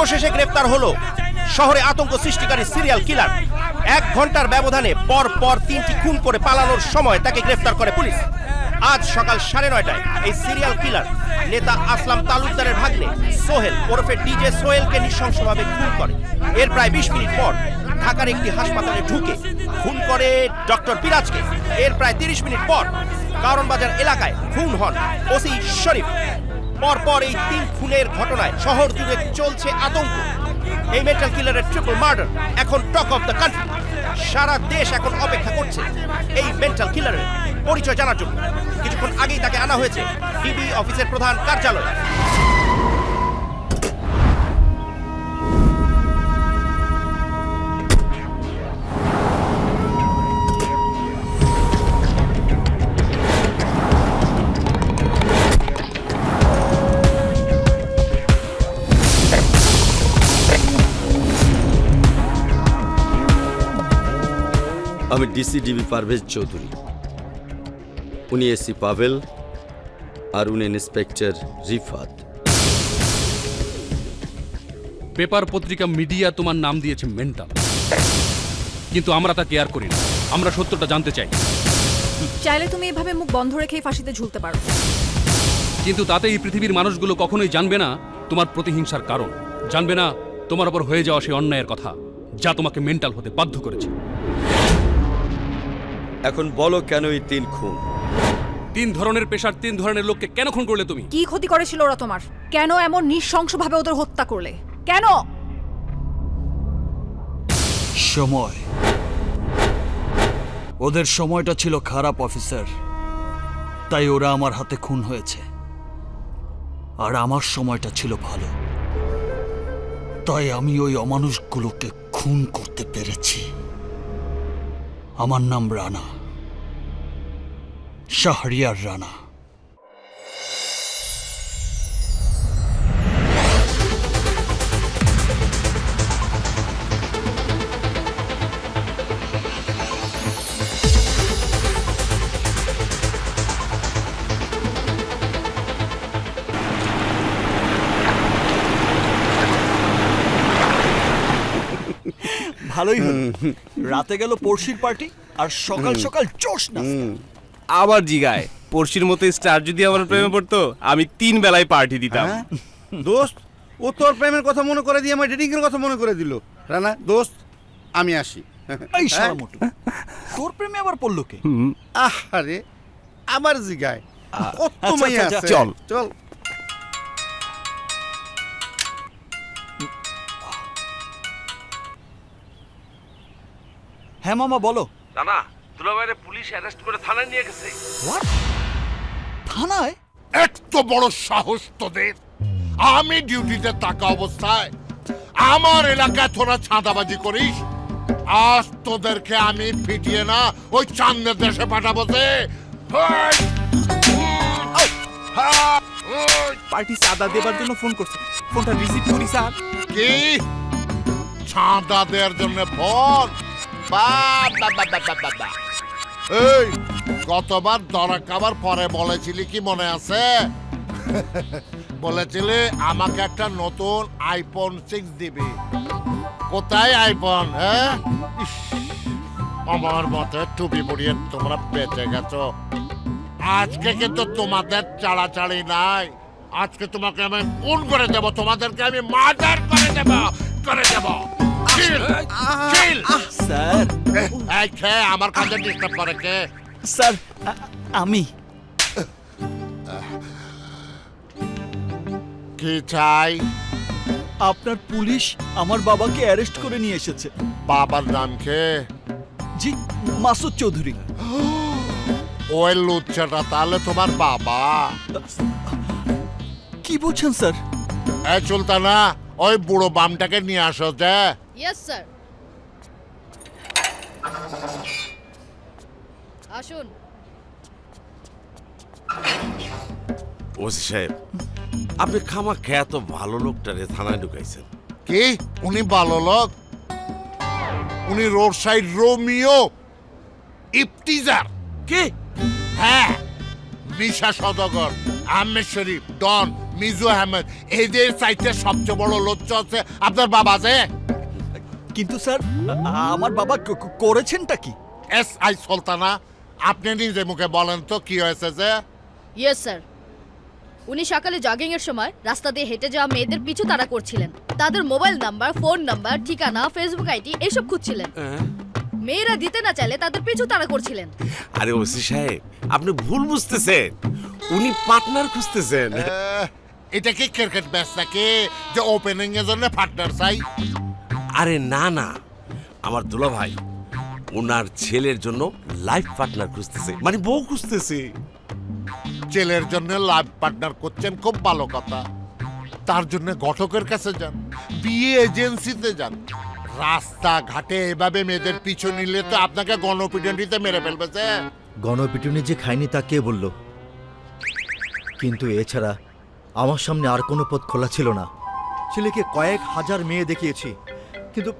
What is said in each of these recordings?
অবশেষে গ্রেফতার হলো শহরে আতঙ্ক সৃষ্টিকারী সিরিয়াল কিলার। 1 ঘন্টার ব্যবধানে পর পর 3টি খুন করে পালানোর সময় তাকে গ্রেফতার করে পুলিশ। আজ সকাল 9:30টায় এই সিরিয়াল কিলার নেতা আসলাম তালুকদারের ভাগ্নে সোহেল ওরফে ডিজে সোহেলকে নৃশংসভাবে খুন করে। এর প্রায় 20 মিনিট পর ঢাকার একটি হাসপাতালে ঢুকে খুন করে ডক্টর পিরাজকে। এর প্রায় 30 মিনিট পর কারণবাজার এলাকায় খুন হন ওসি শরীফ। পরপর এই 3 খুনের ঘটনায় শহর জুড়ে চলছে আতঙ্ক। এই মেন্টাল কিলারের ট্রিপল মার্ডার এখন টক অফ দ্য কান্ট্রি। সারা দেশ এখন অপেক্ষা করছে এই মেন্টাল কিলারের পরিচয় জানার জন্য। কিছুক্ষণ আগেই তাকে আনা হয়েছে ডিবি অফিসের প্রধান কার্যালয়ে। আমি ডিসি ডিবি পারভেজ চৌধুরী, উনি এসি পাভেল আর উনি ইন্সপেক্টর রিফাত। পেপার পত্রিকা মিডিয়া তোমার নাম দিয়েছে মেন্টাল, কিন্তু আমরা তা কেয়ার করি না। আমরা সত্যটা জানতে চাই। চাইলে তুমি এভাবে মুখ বন্ধ রেখেই ফাঁসিতে ঝুলতে পারো, কিন্তু তাতে এই পৃথিবীর মানুষগুলো কখনোই জানবে না তোমার প্রতিহিংসার কারণ, জানবে না তোমার ওপর হয়ে যাওয়া সেই অন্যায়ের কথা যা তোমাকে মেন্টাল হতে বাধ্য করেছে। এখন বলো কেন এই 3 খুন? 3 ধরনের পেশার 3 ধরনের লোককে কেন খুন করলে তুমি? কি ক্ষতি করেছিল ওরা তোমার? কেন এমন নৃশংসভাবে ওদের হত্যা করলে? কেন? সময়। ওদের সময়টা ছিল খারাপ অফিসার, তাই ওরা আমার হাতে খুন হয়েছে। আর আমার সময়টা ছিল ভালো, তাই আমি ওই অমানুষগুলোকে খুন করতে পেরেছি। আমার নাম রানা, শাহরিয়ার রানা। ভালোই হলো, রাতে গেল পড়শির পার্টি আর সকাল সকাল জোশ না। আবার জিগায় পড়শির মতো স্টার যদি আমার প্রেমে পড়তো আমি 3 বেলায় পার্টি দিতাম। দোস্ত, ও তোর প্রেমের কথা মনে করে দিয়ে আমার ডেটিং এর কথা মনে করে দিল। রানা দোস্ত, আমি আসি। এই শালা মোটু, তোর প্রেমে আবার পড়লো কে? আরে আমার জিগায় কত মাইয়া আছে। চল চল। হ্যাঁ মামা বলো। রানা, দুলাভাইরে পুলিশ অ্যারেস্ট করে থানায় নিয়ে গেছে। থানায়? এত বড় সাহস তোদের! আমি ডিউটিতে থাকা অবস্থায় আমার এলাকায় তোরা ছাঁদাবাজি করিস? আজ তোদেরকে আমি পিটিয়ে না ওই চাঁদের দেশে পাঠাবো। পার্টি চাঁদা দেবার জন্য ফোন করছে, ফোনটা রিসিভ করি স্যার। কি চাঁদা দেওয়ার জন্য ফোন? এই গতবার ধরা খাবার পরে বলেছিলি কি মনে আছে? বলেছিলি আমাকে একটা নতুন আইফোন 6 দিবি। কোথায় আইফোন? হ্যাঁ, আমার মতে টুপি পরিয়ে তোমরা বেঁচে গেছো। আজকে কিন্তু তোমাদের চাড়াচাড়ি নাই। আজকে তোমাকে আমি খুন করে দেব, তোমাদেরকে আমি মার্ডার করে দেব। স্যার, এই খেয়ে আমার কাজে ডিস্টার্ব করে কে? স্যার আমি। কি চাই? আপনার পুলিশ আমার বাবাকে অ্যারেস্ট করে নিয়ে এসেছে। বাবার নাম কে? জি, মাসুদ চৌধুরী। ওই লুচ্চাটা তাহলে তোমার বাবা? কি বলছেন স্যার? এই সুলতানা, ওই বুড়ো বামটাকে নিয়ে আসো যে। Yes sir. আসুন। ওসি সাহেব, আপনি খামা খেয়া তো ভালো লোকটারে থানায় ঢুকাইছেন। কি উনি ভালো লোক? উনি রোড সাইড রোমিও ইফতিজার। কি? হ্যাঁ, নিশা সদাগর, আহমেদ শরীফ, ডন। মিজু আহমেদ, এদের চাইতে সবচেয়ে বড় লোচ্চ হচ্ছে আপনার বাবা যে কিন্তু স্যার আমার বাবা করেছেনটা কি? SI সুলতানা। আপনি নিজে মুখে বলেন তো কি হয়েছে যে? ইয়েস স্যার, উনি সকালে জগিং এর সময় রাস্তা দিয়ে হেঁটে যাওয়া মেয়েদের পিছু তাড়া করছিলেন। তাদের মোবাইল নাম্বার, ফোন নাম্বার, ঠিকানা, ফেসবুক আইডি এইসব খুঁজছিলেন। মেয়েরা দিতে না চাইলে তাদের পিছু তাড়া করছিলেন। আরে ওসি সাহেব, আপনি ভুল বুঝতেছেন, উনি পার্টনার খুঁজতেছেন। এটা কি ক্রিকেট ম্যাচ নাকি যে ওপেনিং এর জন্য পার্টনার চাই? আরে না না, আমার দুলা ভাই ওনার ছেলের জন্য লাইফ পার্টনার খুঁজতেছে, মানে বউ খুঁজতেছে। ছেলের জন্য লাইফ পার্টনার করছেন, খুব ভালো কথা। তার জন্য ঘটকের কাছে যান, বিয়ে এজেন্সিতে যান। রাস্তাঘাটে এভাবে মেয়েদের পিছু নিলে তো আপনাকে গণপিটুনিতে মেরে ফেলবে যে। গণপিটুনি যে খায়নি তা কে বলল? কিন্তু এছাড়া আমার সামনে আর কোনো পথ খোলা ছিল না। ছেলেকে কয়েক হাজার মেয়ে দেখিয়েছি, কিন্তু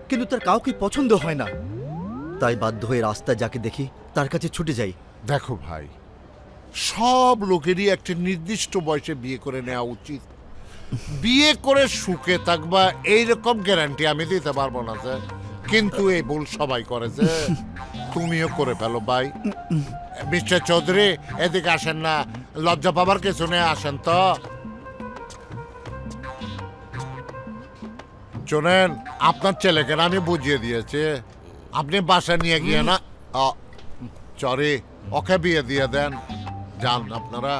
কিন্তু তার কাউকে পছন্দ হয় না। তাই বাধ্য হয়ে রাস্তায় যাকে দেখি তার কাছে ছুটে যাই। দেখো ভাই, সব লোকেরই একটা নির্দিষ্ট বয়সে বিয়ে করে নেওয়া উচিত। বিয়ে করে সুখে থাকবা এইরকম গ্যারান্টি আমি দিতে পারবো না যে, কিন্তু এই ভুল সবাই করে যে। তুমিও করে ফেলো ভাই। মিস্টার চৌধুরী, এদিকে আসেন না, লজ্জা পাবার কিছু নেই, আসেন তো। শোনেন, আপনার ছেলেকে না আমি বুঝিয়ে দিয়েছি, আপনি বাসা নিয়ে গিয়ে না, সরি, ওকে বিয়ে দিয়ে দেন। যান আপনারা,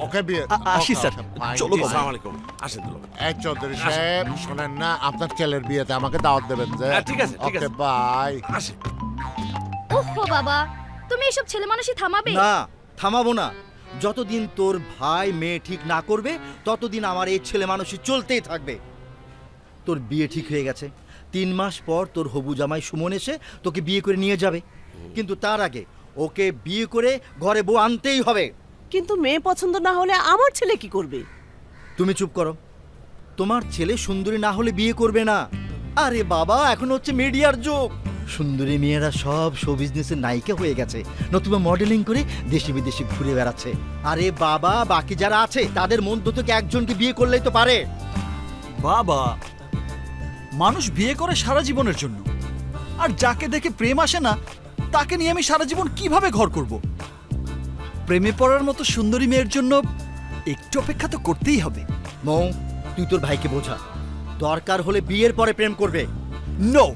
ওকে বিয়ে। আসি স্যার, চলো বাবা। আসসালামু আলাইকুম, আসেন দুলা ভাই। এই চৌধুরী সাহেব, শোনেন না, আপনার ছেলের বিয়েতে আমাকে দাওয়াত দেবেন যে। ঠিক আছে, ঠিক ওকে আছে। বাই। আসেন। ওহো বাবা, তুমি এসব ছেলে মানুষই থামাবে? না, থামাবো না। যতদিন তোর ভাই মেয়ে ঠিক না করবে ততদিন আমার এই ছেলে মানুষই চলতেই থাকবে। তোর বিয়ে ঠিক হয়ে গেছে, 3 মাস পর তোর হবু জামাই সুমন এসে তোকে বিয়ে করে নিয়ে যাবে। কিন্তু তার আগে ওকে বিয়ে করে ঘরে বউ আনতেই হবে। কিন্তু মেয়ে পছন্দ না হলে আমার ছেলে কি করবে? তুমি চুপ করো। তোমার ছেলে সুন্দরী না হলে বিয়ে করবে না। আরে বাবা, এখন হচ্ছে মিডিয়ার যুগ। সুন্দরী মেয়েরা সব শো বিজনেসের নায়িকা হয়ে গেছে, নতুবা মডেলিং করে দেশে বিদেশে ঘুরে বেড়াচ্ছে। আরে বাবা, বাকি যারা আছে তাদের মধ্য থেকে একজনকে বিয়ে করলেই তো পারে। বাবা, মানুষ বিয়ে করে সারা জীবনের জন্য, আর যাকে দেখে প্রেম আসে না তাকে নিয়ে আমি সারা জীবন কিভাবে ঘর করব? প্রেমে পড়ার মতো সুন্দরী মেয়ের জন্য একটু অপেক্ষা তো করতেই হবে। মৌ, তুই তোর ভাইকে বোঝা, দরকার হলে বিয়ের পরে প্রেম করবে। নো,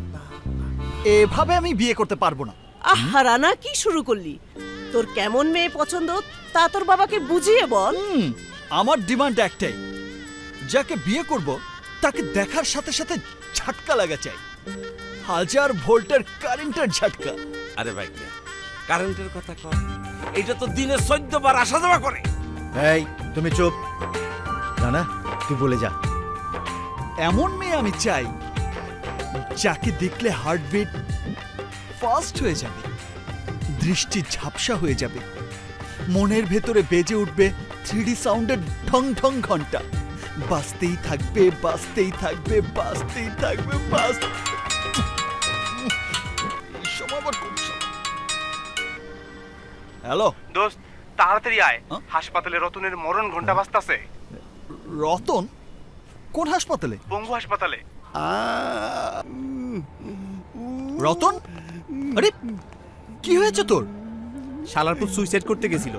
এভাবে আমি বিয়ে করতে পারবো না। আহা রানা, কি শুরু করলি? তোর কেমন মেয়ে পছন্দ তা তোর বাবাকে বুঝিয়ে বল। আমার ডিমান্ড একটাই, যাকে বিয়ে করব তাকে দেখার সাথে সাথে ঝটকা লাগা চাই, 1000 ভোল্টের কারেন্টের ঝটকা। আরে ভাই, কারেন্টের কথা কর, এটা তো দিনে 14 বার আসা যাওয়া করে। এই তুমি চুপ। না, তুই বলে যা। এমন মেয়ে আমি চাই যাকে দেখলে হার্টবিট ফাস্ট হয়ে যাবে, দৃষ্টি ঝাপসা হয়ে যাবে, মনের ভেতরে বেজে উঠবে 3D সাউন্ডের ঢং ঢং ঘন্টা। বাজতেই থাকবে, বাজতেই থাকবে, বাজতেই থাকবে, হ্যালো দোস্ত, তাড়াতাড়ি আয়, হাসপাতালে রতনের মরণ ঘন্টা বাজতাছে। রতন? কোন হাসপাতালে? পঙ্গু হাসপাতালে। রতন? আরে কি হয়েছে তোর? শালারপুর সুইসাইড করতে গেছিল,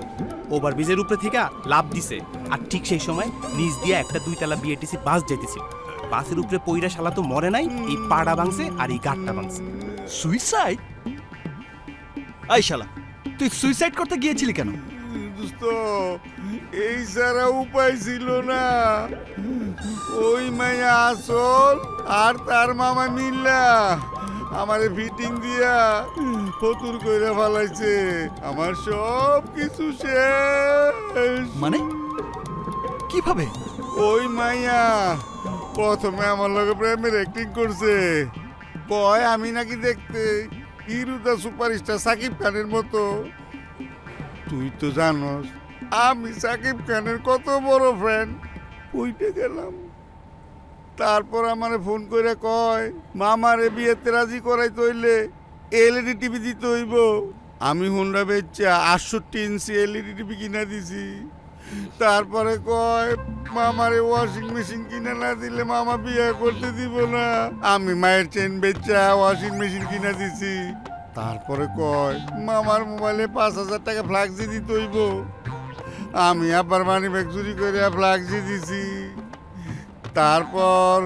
ওভারব্রিজের উপরে থেকে লাফ দিছে, আর ঠিক সেই সময় নিচ দিয়ে একটা 2 তলা বিএটিসি বাস যেতেছিল। বাসের উপরে পইরা শালা তো মরে নাই, এই পাড়া ভাঙছে আর এই গাঁটটা ভাঙছে। সুইসাইড? আই শালা, তুই সুইসাইড করতে গিয়েছিলি কেন? দোস্ত, এই সারা উপায় ছিল না। ওই মাইয়া আসল আর তার মামা মিল্লা আমারে ফিটিং দিয়া ফতুর কইরা ফেলাইছে। আমার সব কিছু শেষ। মানে কিভাবে? ওই মাইয়া প্রথমে আমার লগে প্রেমের অ্যাক্টিং করছে, কয় আমি নাকি দেখতে হিরো সুপারস্টার সাকিব খানের মতো। তুই তো জানোস আমি সাকিব খানের কত বড় ফ্যান। ওইটা গেলাম, তারপর আমারে ফোন করে কয় মামারে বিয়েতে রাজি করাইতে হইলে এলইডি টিভি দিতে হইব। আমি হুন্ডা বেচা 68 ইঞ্চি এলইডি টিভি কিনা দিছি। তারপরে কয় মামারে ওয়াশিং মেশিন কিনে না দিলে মামা বিয়ে করতে দিব না। আমি মায়ের চেন বেচা ওয়াশিং মেশিন কিনে দিছি। তারপরে কয় মামার মোবাইলে 5,000 টাকা ফ্লাক্সি দিতে হইব। আমি আবার মানি ব্যাগ চুরি করে ফ্লাক্সি দিছি। তারপর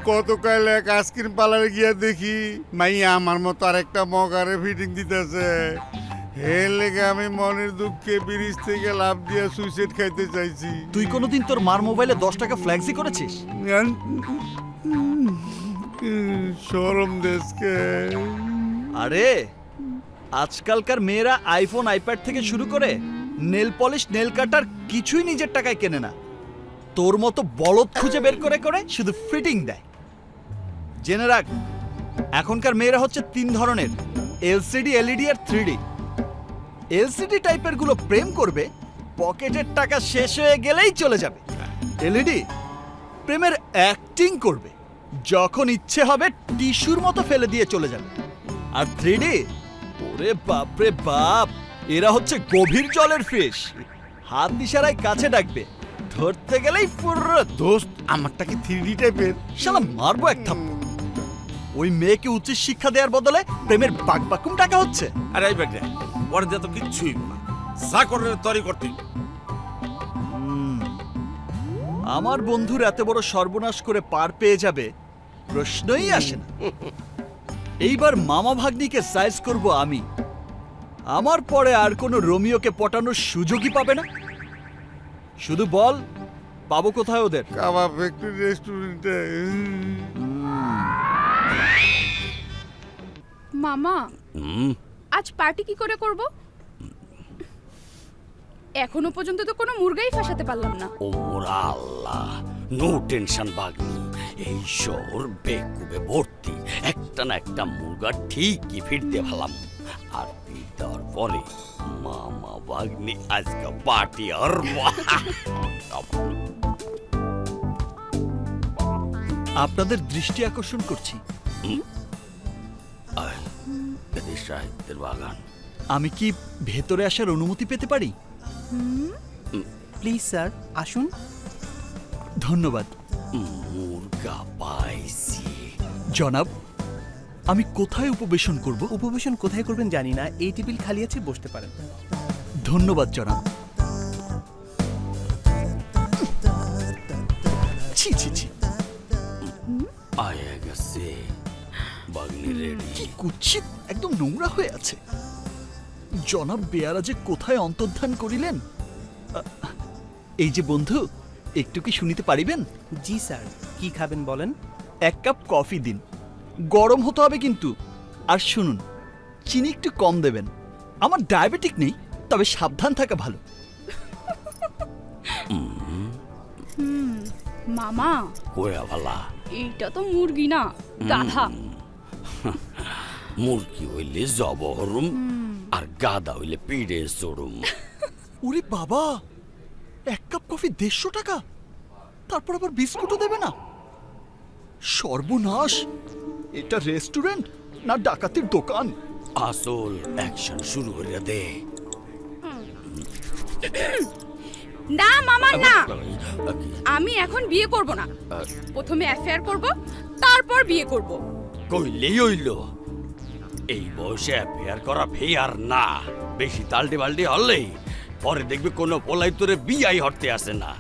কত কাল এক আইসক্রিম পার্লারে গিয়া দেখি মাইয়া আমার মতো আরেকটা মগারে ফিটিং দিতেছে। হে লেগে আমি মনের দুঃখে ব্রিজ থেকে লাফ দিয়া সুইসাইড খাইতে চাইছি। তুই কোনোদিন তোর মার মোবাইলে 10 টাকা ফ্ল্যাক্সি করেছিস? শরম দেশকে। আরে আজকালকার মেয়েরা আইফোন আইপ্যাড থেকে শুরু করে নেল পলিশ নেল কাটার কিছুই নিজের টাকায় কেনে না। তোর মতো বলদ খুঁজে বের করে করে শুধু ফিটিং দেয়। জেনে রাখ, এখনকার মেয়েরা হচ্ছে 3 ধরনের, এলসিডি, এলইডি আর 3ডি। এলসিডি টাইপের গুলো প্রেম করবে, পকেটের টাকা শেষ হয়ে গেলেই চলে যাবে। এলইডি প্রেমের অ্যাক্টিং করবে, যখন ইচ্ছে হবে টিস্যুর মতো ফেলে দিয়ে চলে যাবে। আর 3ডি, ওরে বাপরে বাপ, এরা হচ্ছে গভীর জলের ফিশ। হাত ইশারায় কাছে ডাকবে, ধরতে গেলেই পুরো। দোস্ত আমারটা কি 3D টাইপের? শালা মারবো এক থাপ্পড়। ওই মেয়েকে উচ্চ শিক্ষা দেওয়ার বদলে প্রেমের বাকবাকুম টাকা হচ্ছে। আরে এই ব্যাটা ওর দিয়ে তো কিচ্ছুই না, যা করে তরি করতে। আমার বন্ধুর এত বড় সর্বনাশ করে পার পেয়ে যাবে প্রশ্নই আসে না। এইবার মামা ভাগ্নিকে সাইজ করব আমি। আমার পরে আর কোনো রোমিওকে পটানোর সুযোগই পাবে না। শুধু বল, পাবো কোথায় ওদের? কাবাব ফ্যাক্টরি রেস্টুরেন্টে। মামা, আজ পার্টি কি করে করব? এখনো পর্যন্ত তো কোনো মুরগাই ফাঁসাতে পারলাম না। ওরা আল্লাহ, নো টেনশন বাগনি। এই শহর বেকুবে ভর্তি, একটা না একটা মুরগা ঠিকই ফিরতে ভালাম। আর ফির দেওয়ার পরে মামা বাগনি আজকে পার্টি আর আপনাদের দৃষ্টি আকর্ষণ করছি। সাহিত্যের বাগান। আমি কি ভেতরে আসার অনুমতি পেতে পারি? প্লিজ স্যার, আসুন। ধন্যবাদ। মুরগা পাইছি। জনাব, আমি কোথায় উপবেশন করব? উপবেশন কোথায় করবেন জানি না, এই টেবিল খালি আছে, বসতে পারেন। ধন্যবাদ জনাব। ছি ছি ছি, আয়া গেছে বাগনি রেডি। কি কুৎসিত, একদম নোংরা হয়ে আছে। জনাব বেয়ারা যে কোথায় অন্তর্ধান করিলেন। এই যে বন্ধু, একটু কি শুনিতে পারিবেন? জি স্যার, কি খাবেন বলেন? 1 কাপ কফি দিন, গরম হতে হবে কিন্তু। আর শুনুন, চিনি একটু কম দেবেন। আমার ডায়াবেটিক নেই, তবে সাবধান থাকা ভালো। মামা, ওয়া ভালা, এইটা তো মুরগি না, গাধা। মুরগি হইলে জবহরুম, আর গাদা হইলে পিড়ে চড়ুম। ওরে বাবা, 1 কাপ কফি 150 টাকা, তারপর আবার বিস্কুটও দেবে না? সর্বনাশ! এটা রেস্টুরেন্ট না ডাকাতির দোকান? আসল অ্যাকশন শুরু করে দে। না মামা না, আমি এখন বিয়ে করব না। প্রথমে অ্যাফেয়ার করব, তারপর বিয়ে করব। কইলেই হইল, এই বয়সে অ্যাফেয়ার করা ফেয়ার না। বেশি তালটি বাল্টি হলেই পরে দেখবি কোনো পোলাই তোরে বিয়াই হরতে আসে না।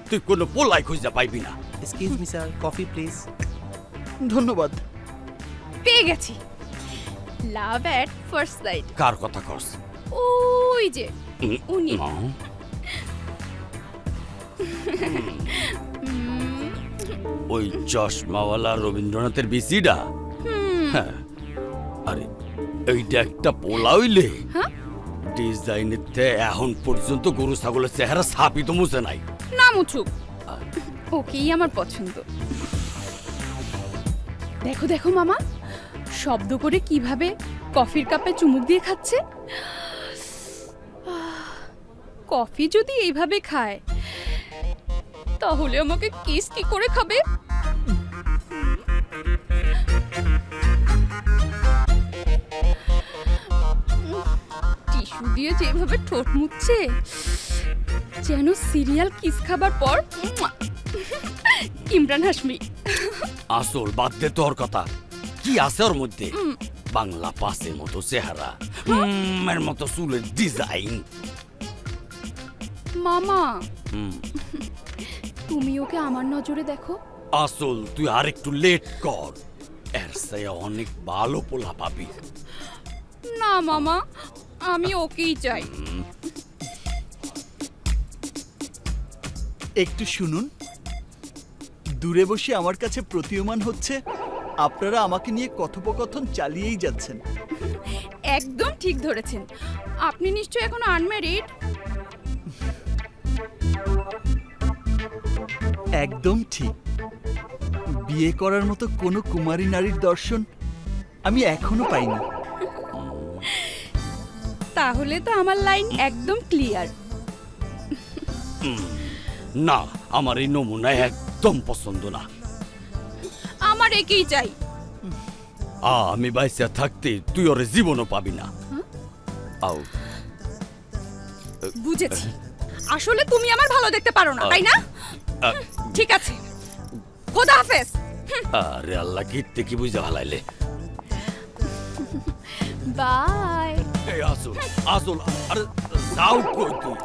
তুই কোনো পোলাই খুঁজতে পাইবি না। Excuse me sir, coffee please. ধন্যবাদ। পেয়ে গেছি, লাভ এট ফার্স্ট সাইট। কার কথা কস? ওই যে উনি। ওই চশমাওয়ালা রবীন্দ্রনাথের বিসিডা? হ্যাঁ। আরে এইটা একটা পোলা হইলে ডিজাইনেতে এখন পর্যন্ত গরু ছাগলের চেহারা ছাপি তো মুছে নাই। না মুছুক, ওকেই আমার পছন্দ। দেখো দেখো মামা, শব্দ করে কিভাবে কফির কাপে চুমুক দিয়ে খাচ্ছে। কফি যদি এইভাবে খায়, তাহলে আমাকে কিস কি করে খাবে? টিস্যু দিয়ে যেভাবে ঠোঁট মুছছে, যেন সিরিয়াল কিস খাবার পর ইমরান হাশমি। আসল বাদ দে তোর কথা, কি আছে ওর মধ্যে? বাংলা পাসের মতো চেহারা, এর মতো চুলের ডিজাইন। মামা তুমি ওকে আমার নজরে দেখো। আসল তুই আর একটু লেট কর, এর চেয়ে অনেক ভালো পোলা পাবি। না মামা, আমি ওকেই চাই। একটু শুনুন, দূরে বসে আমার কাছে প্রতীয়মান হচ্ছে আপনারা আমাকে নিয়ে কথোপকথন চালিয়েই যাচ্ছেন। একদম ঠিক ধরেছেন, আপনি নিশ্চয়ই এখনো আনম্যারিড। একদম ঠিক, বিয়ে করার মতো কোনো কুমারী নারীর দর্শন আমি এখনো পাইনি। তাহলে তো আমার লাইন একদম ক্লিয়ার। না, আমার এই নমুনা একদম পছন্দ না। আমার একেই চাই। আমি বাইসা থাকতে তুই ওরে জীবনও পাবি না। আও বুঝেছি, আসলে তুমি আমার ভালো দেখতে পারো না, তাই না? ঠিক আছে, খোদা হাফেজ। আরে আল্লাহ, কিত্তে কি বুঝা ভালাইলে। বাই। এই আসল আসল, আরে যাও কই তুই?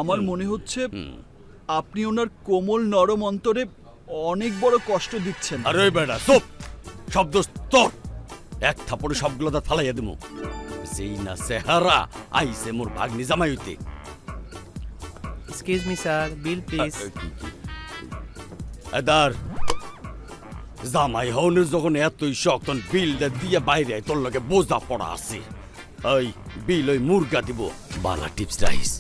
আমার মনে হচ্ছে আপনি ওনার কোমল নরম অন্তরে অনেক বড় কষ্ট দিচ্ছেন। আরে বেটা চুপ, শব্দ তোর। এক থাপড়ে সবগুলো দাঁত ফালাইয়া দেবো। সেই না চেহারা আইসে মোর ভাগ্নি জামাই হইতে। Excuse me sir, bill please. এদার জামাই হওনের যখন এতই শখ, তখন বিলটা দিয়ে বাইরে তোর লগে বোঝা পড়া আছে। ওই বিল ওই মুরগা দিব, বালা টিপস রাইস।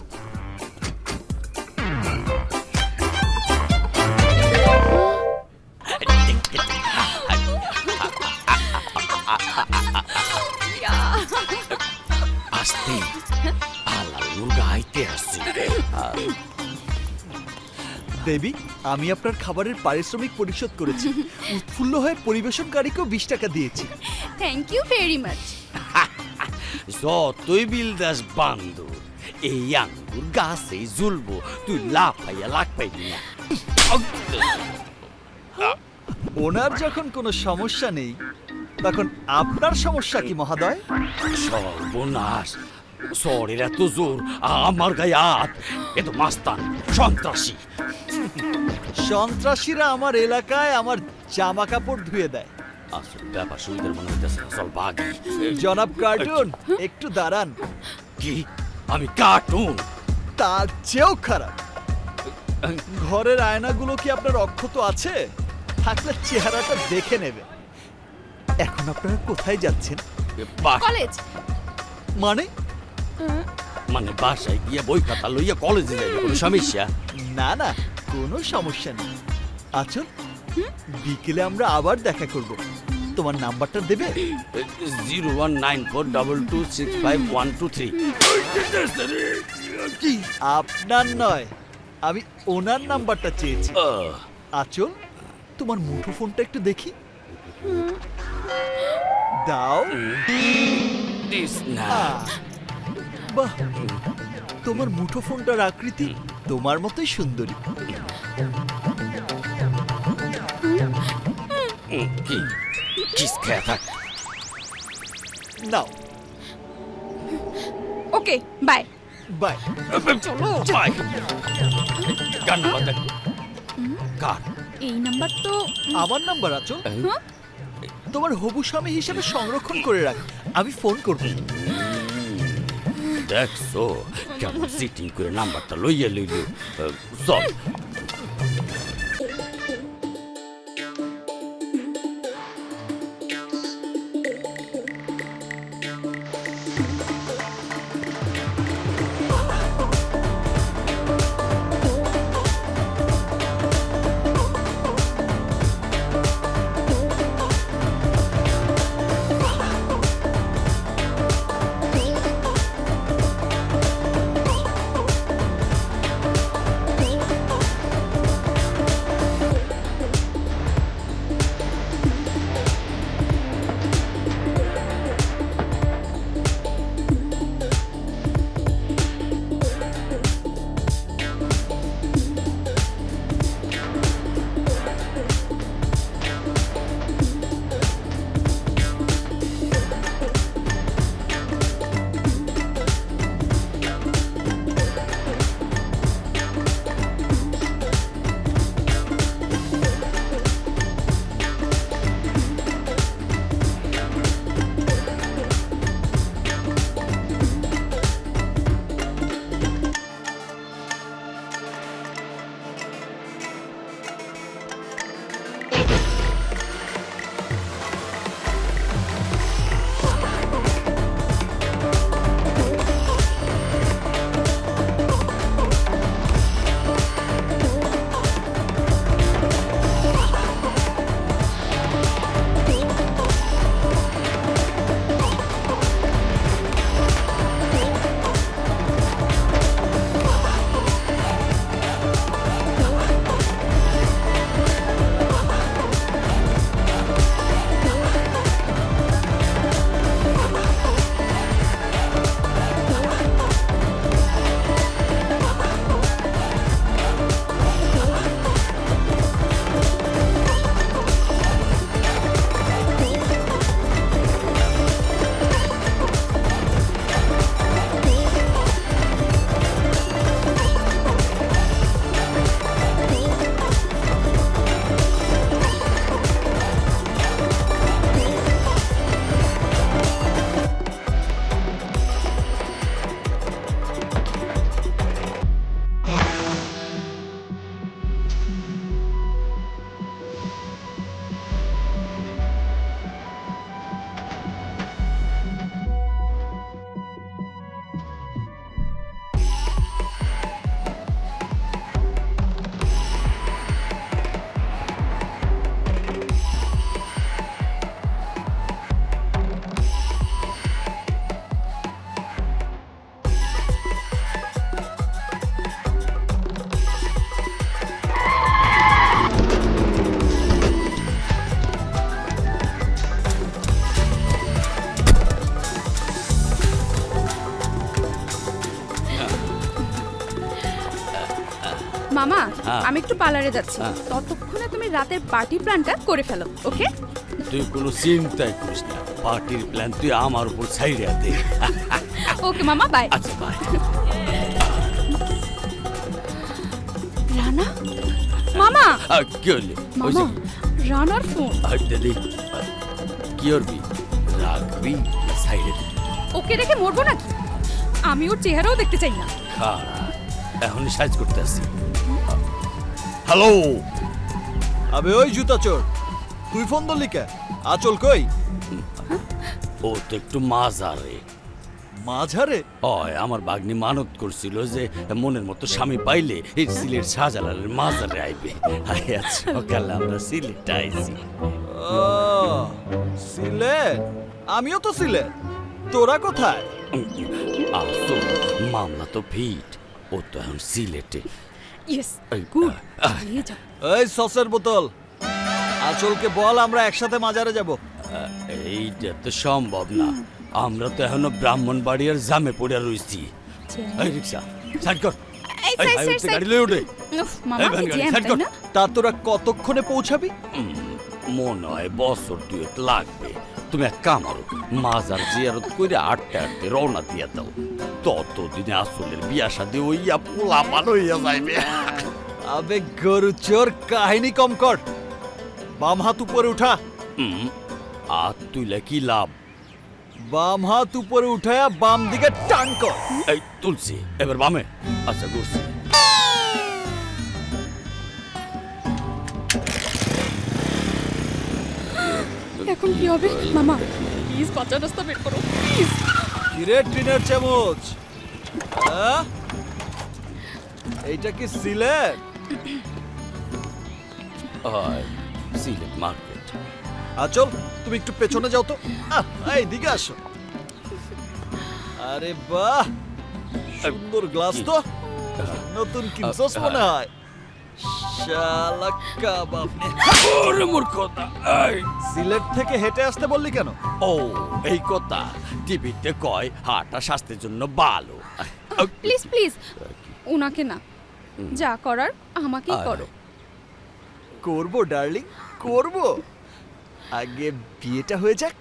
আসতে আলাল মুরগা আইতে আসছে। দেবী, আমি আপনার খাবারের পারিশ্রমিক পরিশোধ করেছি। উৎফুল্ল হয়ে পরিবেশনকারীকেও 20 টাকা দিয়েছি। Thank you very much. যতই বিল দাস বান্দর, এই আঙ্গুর গাছে ঝুলবো, তুই লাফাইয়া লাগ পাইবি না। ওনার যখন কোনো সমস্যা নেই, তখন আপনার সমস্যা কি মহাদয়? সর্বনাশ, শহরের এত জোর, আমার গায়ে হাত, এ তো মাস্তান, সন্ত্রাসী। সন্ত্রাসীরা আমার এলাকায় আমার জামা কাপড় ধুয়ে দেয়। আসল ব্যাপার সুবিধার মনে হইতেছে, আসল বাঘি। জনাব কার্টুন, একটু দাঁড়ান। কি আমি কার্টুন? তার চেয়েও খারাপ। ঘরের আয়নাগুলো কি আপনার অক্ষত আছে? থাকলে চেহারাটা দেখে নেবে। এখন আপনারা কোথায় যাচ্ছেন? কলেজ। মানে মানে বাসায় গিয়ে বই খাতা লইয়া কলেজে যাইবে, কোনো সমস্যা? না না, কোনো সমস্যা নেই। আচ্ছা, বিকেলে আমরা আবার দেখা করব। তোমার নাম্বারটা দেবে? 019422652123। কি আপনার নয়, আমি ওনার নাম্বারটা চেয়েছি। আচল, তোমার মুঠো ফোনটা একটু দেখি। দাও। বাহ, তোমার মুঠো ফোনটার আকৃতি তোমার মতোই সুন্দরী। কি কিস খেয়ে থাক। নাও। ওকে, বাই বাই। চলো বাই। কার নাম্বার দেখ? কার? এই নাম্বার তো আমার নাম্বার আচল, তোমার হবু স্বামী হিসেবে সংরক্ষণ করে রাখ। আমি ফোন করব। দেখছো কেমন সিটিং করে নাম্বারটা লইয়া লইল। চল। হ্যাঁ। আমি একটু পার্লারে যাচ্ছি হ্যাঁ। ততক্ষণে তুমি রাতের পার্টি প্ল্যানটা করে ফেলো ওকে তুই কোনো চিন্তাই করিস না, পার্টির প্ল্যান তুই আমার উপর ছাইড়া দে। ওকে মামা বাই আচ্ছা বাই। রানা মামা কি হইলে? ওই মামা যে রানার ফোন দিদি কি করবি, রাখবি সাইডে ওকে দেখে মরবো নাকি? আমি ওর চেহারাও দেখতে চাই না। খারাপ, এখনই সাইজ করতে আসছি। হ্যালো, আবে ওই জুতা চোর, তুই ফোন ধরলি কে? আচল কই? ও তো একটু মাজারে। মাঝারে? হয় আমার বাগনি মানত করছিল যে মনের মতো স্বামী পাইলে এই সিলেট শাহজালালের মাজারে আইবে। আজ সকালে আমরা সিলেট আইছি। ও সিলেট? আমিও তো সিলেট। তোরা কোথায়? আসো, মামলা তো ফিট, ও তো এখন সিলেটে। ইয়েস এই, গুড আহ, নিয়ে যাও এই সসের বোতল, আচলকে বল আমরা একসাথে মাজারে যাব। এইটা তো সম্ভব না, আমরা তো এখনো ব্রাহ্মণবাড়িয়ার জামে পড়ে রইছি। এই রিক্সা সাইড কর, এই এই সাইড হাইওয়েতে সাইড গাড়ি লয়ে ওঠে। উফ মামা এই কি ভ্যান গাড়ি, জ্যাম সাইড তাই কর। না? তা তোরা কতক্ষণে পৌঁছাবি? মনে হয় বছর দুয়েক লাগবে। তুমি এক কাম করো, মাজার জিয়ারত করে আটটা আটতে রওনা দিয়া দাও, ততদিনে আসলের বিয়া শাদী হইয়া পোলা পালো হইয়া যাইবে। আবে গরু চোর, কাহিনী কম কর। বাম হাত উপরে উঠা। আর তুইলে কি লাভ? বাম হাত উপরে উঠায়া বাম দিকে টান কর। এই তুলছি, এবার বামে। আচ্ছা ঘুরছি। এখন কি হবে মামা? প্লিজ কাঁচা রাস্তা বের করো প্লিজ। কিরে টিনের চামচ, হ্যাঁ? এইটা কি সিলেট? হয় সিলেট মার্কেট। আচল তুমি একটু পেছনে যাও তো। এইদিকে আসো। আরে বাহ, সুন্দর গ্লাস তো, নতুন কিনছস মনে হয়। শালা কাবাব। ওরে মোর কথা। এই, সিলেট থেকে হেঁটে আসতে বললি কেন? ও এই কথা টিভিতে কয় হাঁটা স্বাস্থ্যের জন্য ভালো। প্লিজ প্লিজ ওনাকে না, যা করার আমাকেই করো। করবো ডার্লিং, করবো। আগে বিয়েটা হয়ে যাক।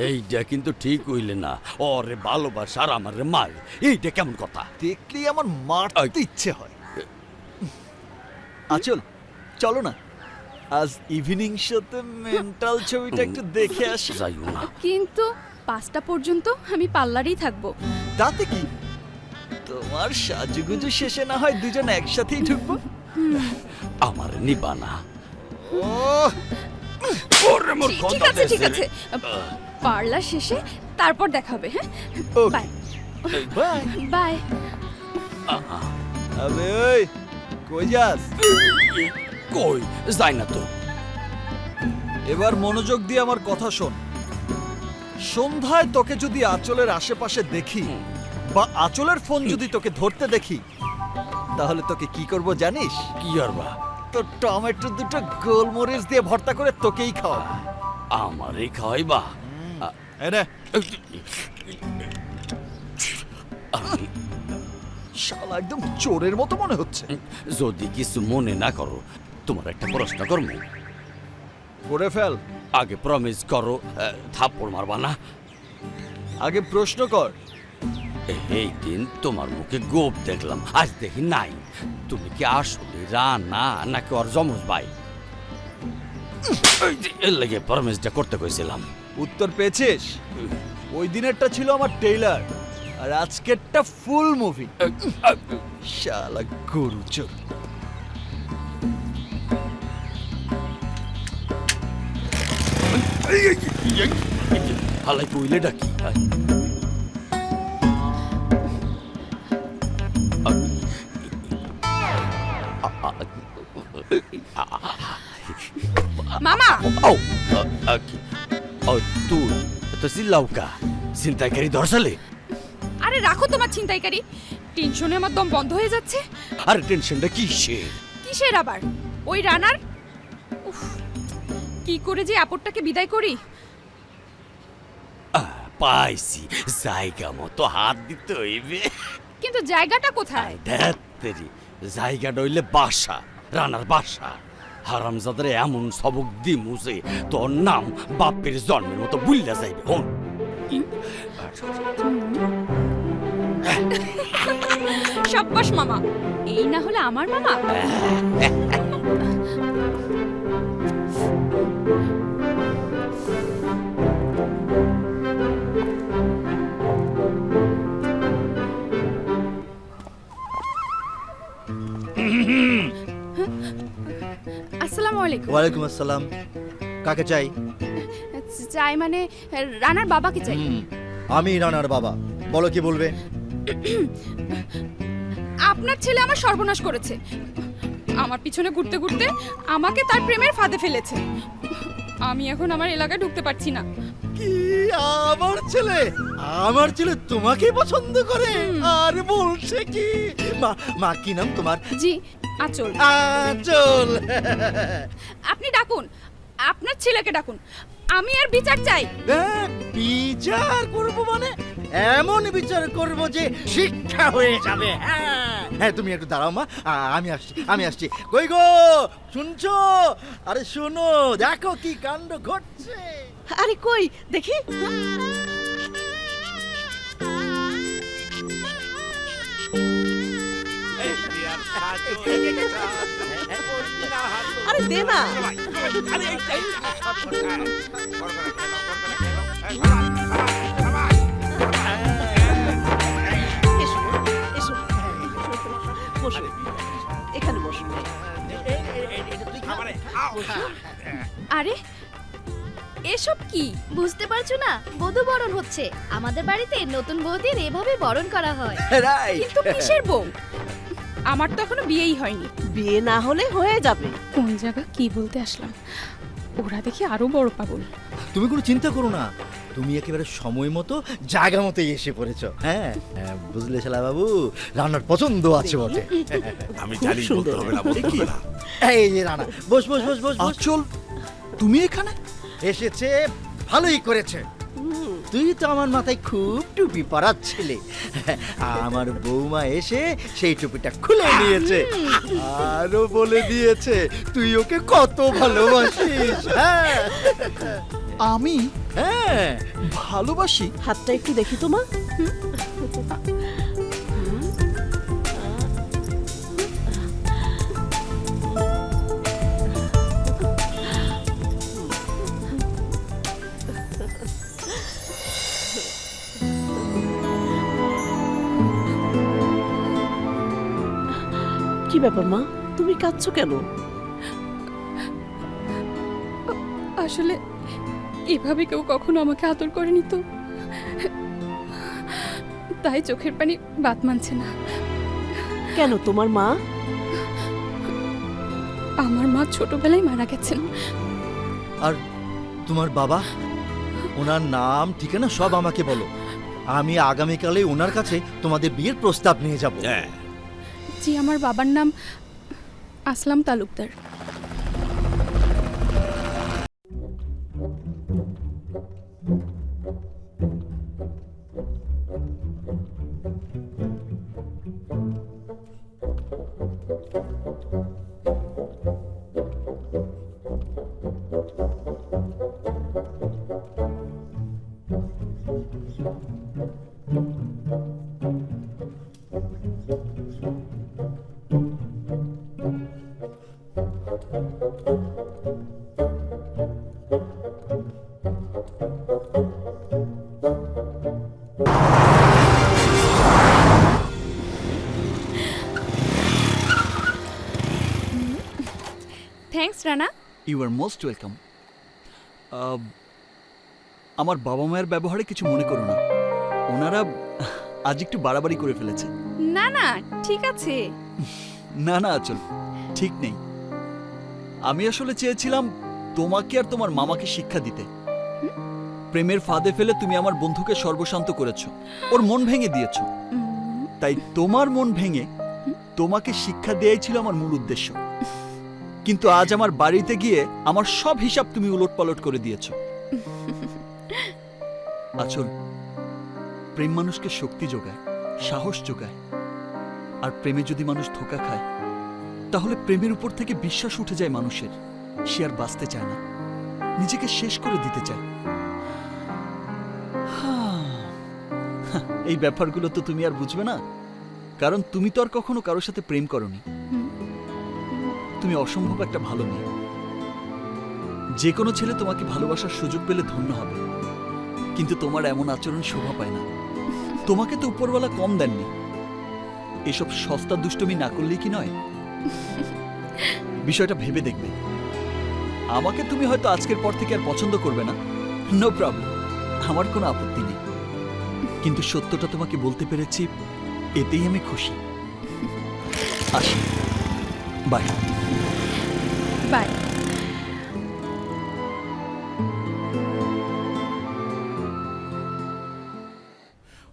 এইটা কিন্তু ঠিক হইলে না, ওরে ভালোবাসা আর আমার মার, এইটা কেমন কথা? দেখলি আমার মারতে ইচ্ছে হয়। আচল চলো না, আজ ইভিনিং শোতে মেন্টাল ছবিটা একটু দেখে আসি। যাইও না। কিন্তু 5টা পর্যন্ত আমি পার্লারেই থাকবো। তাতে কি, তোমার সাজুগুজু শেষে না হয় দুজন একসাথেই ঢুকবো। আমার নিবা না। ও ওরে মোর ঠিক কথা আছে ঠিক আছে, পার্লার শেষে তারপর দেখা হবে। হ্যাঁ বাই বাই বাই। আবে ওই কই যাস? কই যাই না তো। এবার মনোযোগ দিয়ে আমার কথা শোন। সন্ধ্যায় তোকে যদি আঁচলের আশেপাশে দেখি বা আঁচলের ফোন যদি তোকে ধরতে দেখি, তাহলে তোকে কি করব জানিস? কি আর বা, তো টমেটো দুটো গোলমরিচ দিয়ে ভর্তা করে তোকেই খাওয়াবো। আমারে খাওয়াইবা? এনে শালা একদম চোরের মতো মনে হচ্ছে। যদি কিছু মনে না করো, তোমার একটা প্রশ্ন করবো। করে ফেল। আগে প্রমিস করো থাপ্পড় মারবা না। আগে প্রশ্ন কর। এই দিন তোমার মুখে গোপ দেখলাম, আজ দেখি নাই। তুমি কি আসলে রানা নাকি ওর যমজ ভাই? এই যে, এর লেগে প্রমিসটা করতে কইছিলাম। উত্তর পেয়েছিস? ওই দিনেরটা ছিল আমার ট্রেইলার, আর আজকেরটা ফুল মুভি। শালা গরু চোর। হালাই কইলে ডাকি। মামা তুই তো চিল্লাউকা চিন্তাকারী ধরসালে। আরে রাখো তোমার ছিনতাইকারী, টেনশনে আমার দম বন্ধ হয়ে যাচ্ছে। আরে টেনশনটা কিসের? কিসের আবার? ওই রানার। উফ, কি করে যে আপদটাকে বিদায় করি। পাইছি, জায়গা মতো হাত দিতে হইবে। কিন্তু জায়গাটা কোথায়? ধ্যাত্তেরি, জায়গাটা হইলে বাসা, রানার বাসা। হারামজাদারে এমন সবক দি মুছে তোর নাম বাপের জন্মের মতো বুল্লা যাইবে। হন সাব্বাস মামা, এই না হলে আমার মামা। আসসালামু আলাইকুম। ওয়ালাইকুম আসসালাম। কাকে চাই? চাই মানে রানার বাবাকে চাই। আমি রানার বাবা। বলো কি বলবে? আপনার ছেলে আমার সর্বনাশ করেছে। আমার পিছনে ঘুরতে ঘুরতে আমাকে তার প্রেমের ফাঁদে ফেলেছে। আমি এখন আমার এলাকায় ঢুকতে পারছি না। কি আমার ছেলে? আমার ছেলে তোমাকে পছন্দ করে? আর বলছে কি? মা কি নাম তোমার? জি আচল। আচল। আপনি ডাকুন, আপনার ছেলেকে ডাকুন। আমি আর বিচার চাই। বিচার করব মানে এমন বিচার করব যে শিক্ষা হয়ে যাবে। হ্যাঁ তুমি একটু দাঁড়াও মা, আমি আসছি। কই গো, শুনছো? আরে শোনো, দেখো কি কাণ্ড ঘটছে। আরে কই দেখি। আরে দে না। এসো, এসো। বসো, এখানে বসো। আরে এসব কি? বুঝতে পারছো না? বধূ বরণ হচ্ছে। আমাদের বাড়িতে নতুন বৌদির এভাবে বরণ করা হয়। কিন্তু কিসের বউ? আমার তো এখনো বিয়েই হয়নি। বিয়ে না হলে হয়ে যাবে। কোন জায়গা কি বলতে আসলাম? ওরা দেখি আরো বড় পাগল। তুমি কোনো চিন্তা করো না, তুমি একেবারে সময় মতো জায়গা মতো এসে পড়েছো। হ্যাঁ বুঝলে শালা বাবু, রান্নার পছন্দ আছে বটে। আমি জানি বলতে হবে না, বলতে হবে না। এই যে রানা, বস বস বস বস। আচল, তুমি এখানে? এসেছে, ভালোই করেছে। তুই তো আমার মাথায় খুব টুপি পরাচ্ছিলে। আমার বৌমা এসে সেই টুপিটা খুলে নিয়েছে, আরো বলে দিয়েছে তুই ওকে কত ভালোবাসিস। হ্যাঁ আমি? হ্যাঁ ভালোবাসি? হাতটা একটু দেখি তো মা। কি ব্যাপার মা, তুমি কাঁদছো কেন? আসলে এভাবে কেউ কখনো আমাকে আদর করেনি তো, তাই চোখের পানি বাদ মানছে না। কেন, তোমার মা? আমার মা ছোটবেলায় মারা গেছেন। আর তোমার বাবা? ওনার নাম ঠিকানা সব আমাকে বলো, আমি আগামীকালে ওনার কাছে তোমাদের বিয়ের প্রস্তাব নিয়ে যাব। জি, আমার বাবার নাম Aslam Talukdar. Thanks Rana. You are most welcome. আমার বাবা মায়ের ব্যবহারে কিছু মনে করো না, ওনারা আজ একটু বাড়াবাড়ি করে ফেলেছে। না না ঠিক আছে। না না আচল, ঠিক নেই। আমি আসলে চেয়েছিলাম তোমাকে আর তোমার মামাকে শিক্ষা দিতে। প্রেমের ফাঁদে ফেলে তুমি আমার বন্ধুকে সর্বশান্ত করেছো, ওর মন ভেঙে দিয়েছো। তাই তোমার মন ভেঙে তোমাকে শিক্ষা দেয়াই ছিল আমার মূল উদ্দেশ্য। কিন্তু আজ আমার বাড়িতে গিয়ে আমার সব হিসাব তুমি উলটপালট করে দিয়েছো। আচল, প্রেম মানুষকে শক্তি যোগায়, সাহস যোগায়। আর প্রেমে যদি মানুষ ধোঁকা খায় তাহলে প্রেমের উপর থেকে বিশ্বাস উঠে যায় মানুষের। সে আর বাঁচতে চায় না, নিজেকে শেষ করে দিতে চায়। এই ব্যাপারগুলো তো তুমি আর বুঝবে না, কারণ তুমি তো আর কখনো কারোর সাথে প্রেম করনি। তুমি অসম্ভব একটা ভালো মেয়ে। যে কোনো ছেলে তোমাকে ভালোবাসার সুযোগ পেলে ধন্য হবে, কিন্তু তোমার এমন আচরণ শোভা পায় না। তোমাকে তো উপরওয়ালা কম দেননি। এসব সস্তা দুষ্টুমি না করলেই কি নয়? বিষয়টা ভেবে দেখবে। আমাকে তুমি হয়তো আজকের পর থেকে আর পছন্দ করবে না, নো প্রবলেম, আমার কোনো আপত্তি নেই। কিন্তু সত্যটা তোমাকে বলতে পেরেছি, এতেই আমি খুশি। আসি, বাই। বাই।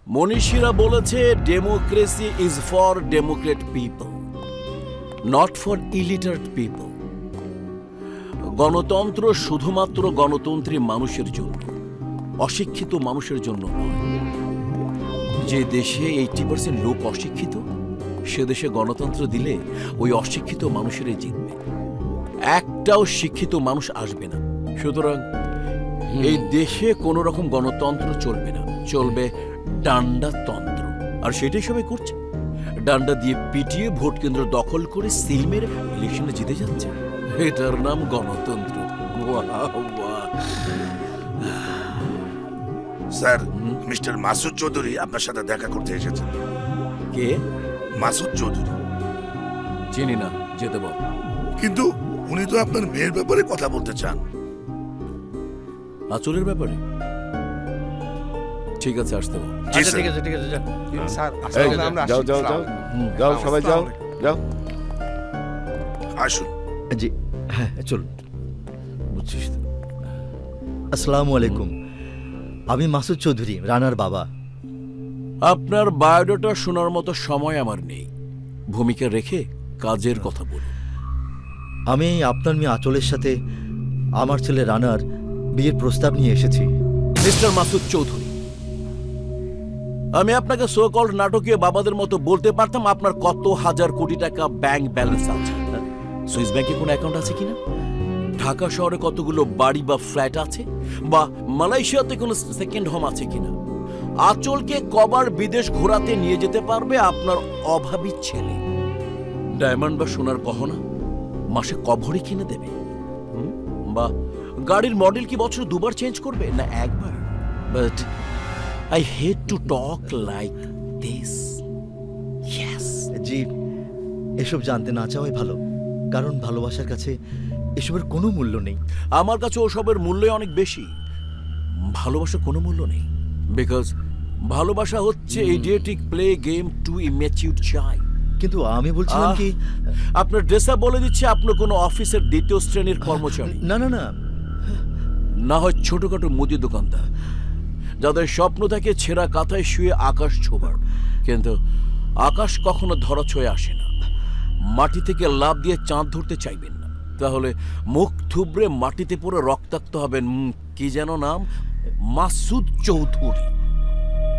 মনীষীরা বলেছে democracy is for Democrat people, not for illiterate people. গণতন্ত্র শুধুমাত্র গণতন্ত্রী মানুষের জন্য, অশিক্ষিত মানুষের জন্য নয়। যে দেশে 80% লোক অশিক্ষিত, সে দেশে গণতন্ত্র দিলে ওই অশিক্ষিত মানুষেরাই জিতবে, একটাও শিক্ষিত মানুষ আসবে না। সুতরাং এই দেশে কোনো রকম গণতন্ত্র চলবে না, চলবে ডান্ডাতন্ত্র। আর সেটাই সবাই করছে, ডান্ডা দিয়ে পিটিয়ে ভোট কেন্দ্র দখল করে সিল মেরে ইলেকশনে জিতে যাচ্ছে। এটার নাম গণতন্ত্র। স্যার, মিস্টার মাসুদ চৌধুরী আপনার সাথে দেখা করতে এসেছেন। কে? মাসুদ চৌধুরী। চিনি না, যেতে বল। কিন্তু উনি তো আপনার মেয়ের ব্যাপারে কথা বলতে চান। আচলের ব্যাপারে? ঠিক আছে, আসতে বল। জি স্যার। ঠিক আছে স্যার, যাও যাও যাও যাও, সবাই যাও যাও। আসুন। জি হ্যাঁ, চলুন। বুঝছিস তো? আসসালামু আলাইকুম, আমি মাসুদ চৌধুরী, রানার বাবা। আপনার বায়োডাটা শোনার মতো সময় আমার নেই, ভূমিকা রেখে কাজের কথা বলুন। আমি আপনার মেয়ে আঁচলের সাথে আমার ছেলে রানার বিয়ের প্রস্তাব নিয়ে এসেছি। মিস্টার মাসুদ চৌধুরী, আমি আপনাকে সো কল্ড নাটকীয় বাবাদের মতো বলতে পারতাম আপনার কত হাজার কোটি টাকা ব্যাংক ব্যালেন্স আছে, সুইস ব্যাংকে কোনো অ্যাকাউন্ট আছে কিনা, ঢাকা শহরে কতগুলো বাড়ি বা ফ্ল্যাট আছে, বা মালয়েশিয়াতে কোনো সেকেন্ড হোম আছে কিনা। আঁচলকে কবার বিদেশ ঘোরাতে নিয়ে যেতে পারবে আপনার অভাবী ছেলে? ডায়মন্ড বা সোনার গহনা মাসে কভরই কিনে দেবে? বা গাড়ির মডেল কি বছর দুবার চেঞ্জ করবে, না একবার? But I hate to talk like this. Yes. জি, এসব জানতে না চাওয়াই ভালো, কারণ ভালোবাসার কাছে এসবের কোনো মূল্য নেই। আমার কাছে ওসবের মূল্য অনেক বেশি, ভালোবাসার কোনো মূল্য নেই। বিকজ ভালোবাসা হচ্ছে ইডিয়েটিক প্লে গেম টু ইম্যাচিউর চাই। কিন্তু আমি বলছিলাম কি, আপনার ড্রেসা বলে দিচ্ছে আপনি কোনো অফিসের দ্বিতীয় শ্রেণীর কর্মচারী, না না না, না হয় ছোটখাটো মুদি দোকানদার, যাদের স্বপ্ন থাকে ছেঁড়া কাঁথায় শুয়ে আকাশ ছোঁবার, কিন্তু আকাশ কখনো ধরা ছুঁয়ে আসে না। মাটি থেকে লাফ দিয়ে চাঁদ ধরতে চাইবেন না, তাহলে মুখ থুবড়ে মাটিতে পড়ে রক্তাক্ত হবেন। কি যেন নাম? মাসুদ চৌধুরী।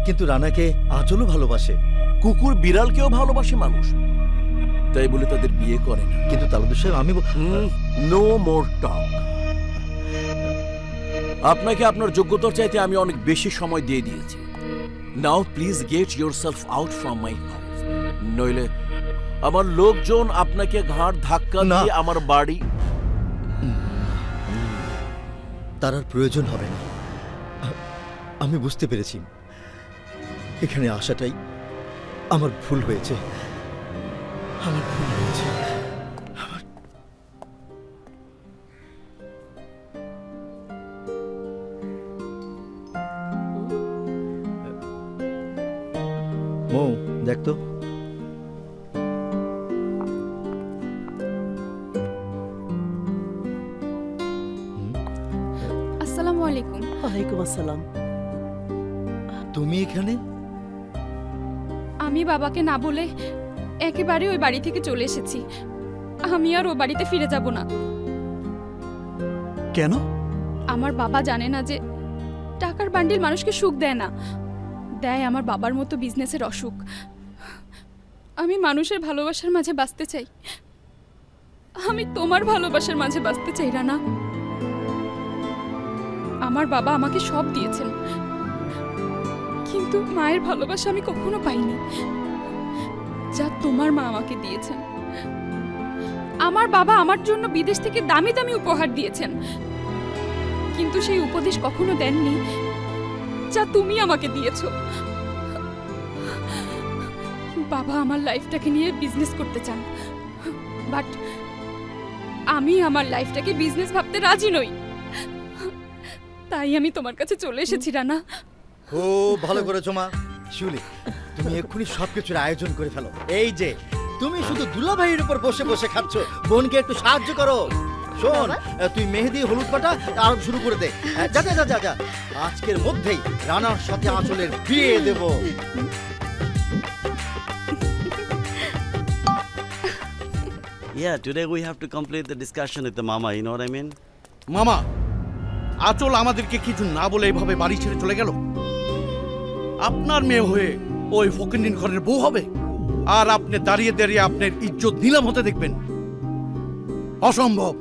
কিন্তু রানাকে আঁচলও ভালোবাসে। কুকুর বিড়ালকেও ভালোবাসে মানুষ, তাই বলে তাদের বিয়ে করে না। কিন্তু তালুকদার সাহেব, আমি নো মোর টক। আপনাকে আপনার যোগ্যতার চাইতে আমি অনেক বেশি সময় দিয়ে দিয়েছি। Now please get yourself out from my house, নইলে আমার লোকজন আপনাকে ঘাড় ধাক্কা দিয়ে আমার বাড়ি। তার আর প্রয়োজন হবে না। আমি বুঝতে পেরেছি এখানে আসাটাই আমার ভুল হয়েছে, আমার ভুল হয়েছে। মৌ, দেখ তো। আসসালামু আলাইকুম। ওয়ালাইকুম আসসালাম। তুমি এখানে? আমি বাবাকে না বলে একেবারে ওই বাড়ি থেকে চলে এসেছি। আমি আর ও বাড়িতে ফিরে যাব না। কেন? আমার বাবা জানে না যে টাকার বান্ডিল মানুষকে সুখ দেয় না, দেয় আমার বাবার মতো বিজনেসের অসুখ। আমি মানুষের ভালোবাসার মাঝে বাঁচতে চাই, আমি তোমার ভালোবাসার মাঝে বাঁচতে চাই রানা। আমার বাবা আমাকে সব দিয়েছেন, কিন্তু মায়ের ভালোবাসা আমি কখনো পাইনি যা তোমার মা আমাকে দিয়েছেন। আমার বাবা আমার জন্য বিদেশ থেকে দামি দামি উপহার দিয়েছেন, কিন্তু সেই উপদেশ কখনো দেননি যা তুমি আমাকে দিয়েছো। বাবা আমার লাইফটাকে নিয়ে বিজনেস করতে চান, বাট আমি আমার লাইফটাকে বিজনেস ভাবতে রাজি নই। তাই আমি তোমার কাছে চলে এসেছি রানা। ও ভালো করেছো মা। শিউলি, তুমি এক্ষুনি সবকিছুর আয়োজন করে ফেলো। এই যে তুমি শুধু দুলাভাইয়ের উপর বসে বসে খাচ্ছ, বোনকে একটু সাহায্য করো। শোন, তুই মেহেদি হলুদ পাটা আর শুরু করে দে। যা যা যা যা, আজকের মধ্যেই রানার সাথে আঁচলের বিয়ে দেব। Yeah, today we have to complete the discussion with the mama, you know what I mean? মামা, আচল আমাদেরকে কিছু না বলে এভাবে বাড়ি ছেড়ে চলে গেল। আপনার মেয়ে হয়ে ওই ফকিন্দিন ঘরের বউ হবে, আর আপনি দাঁড়িয়ে দাঁড়িয়ে আপনার ইজ্জত নিলাম হতে দেখবেন? অসম্ভব।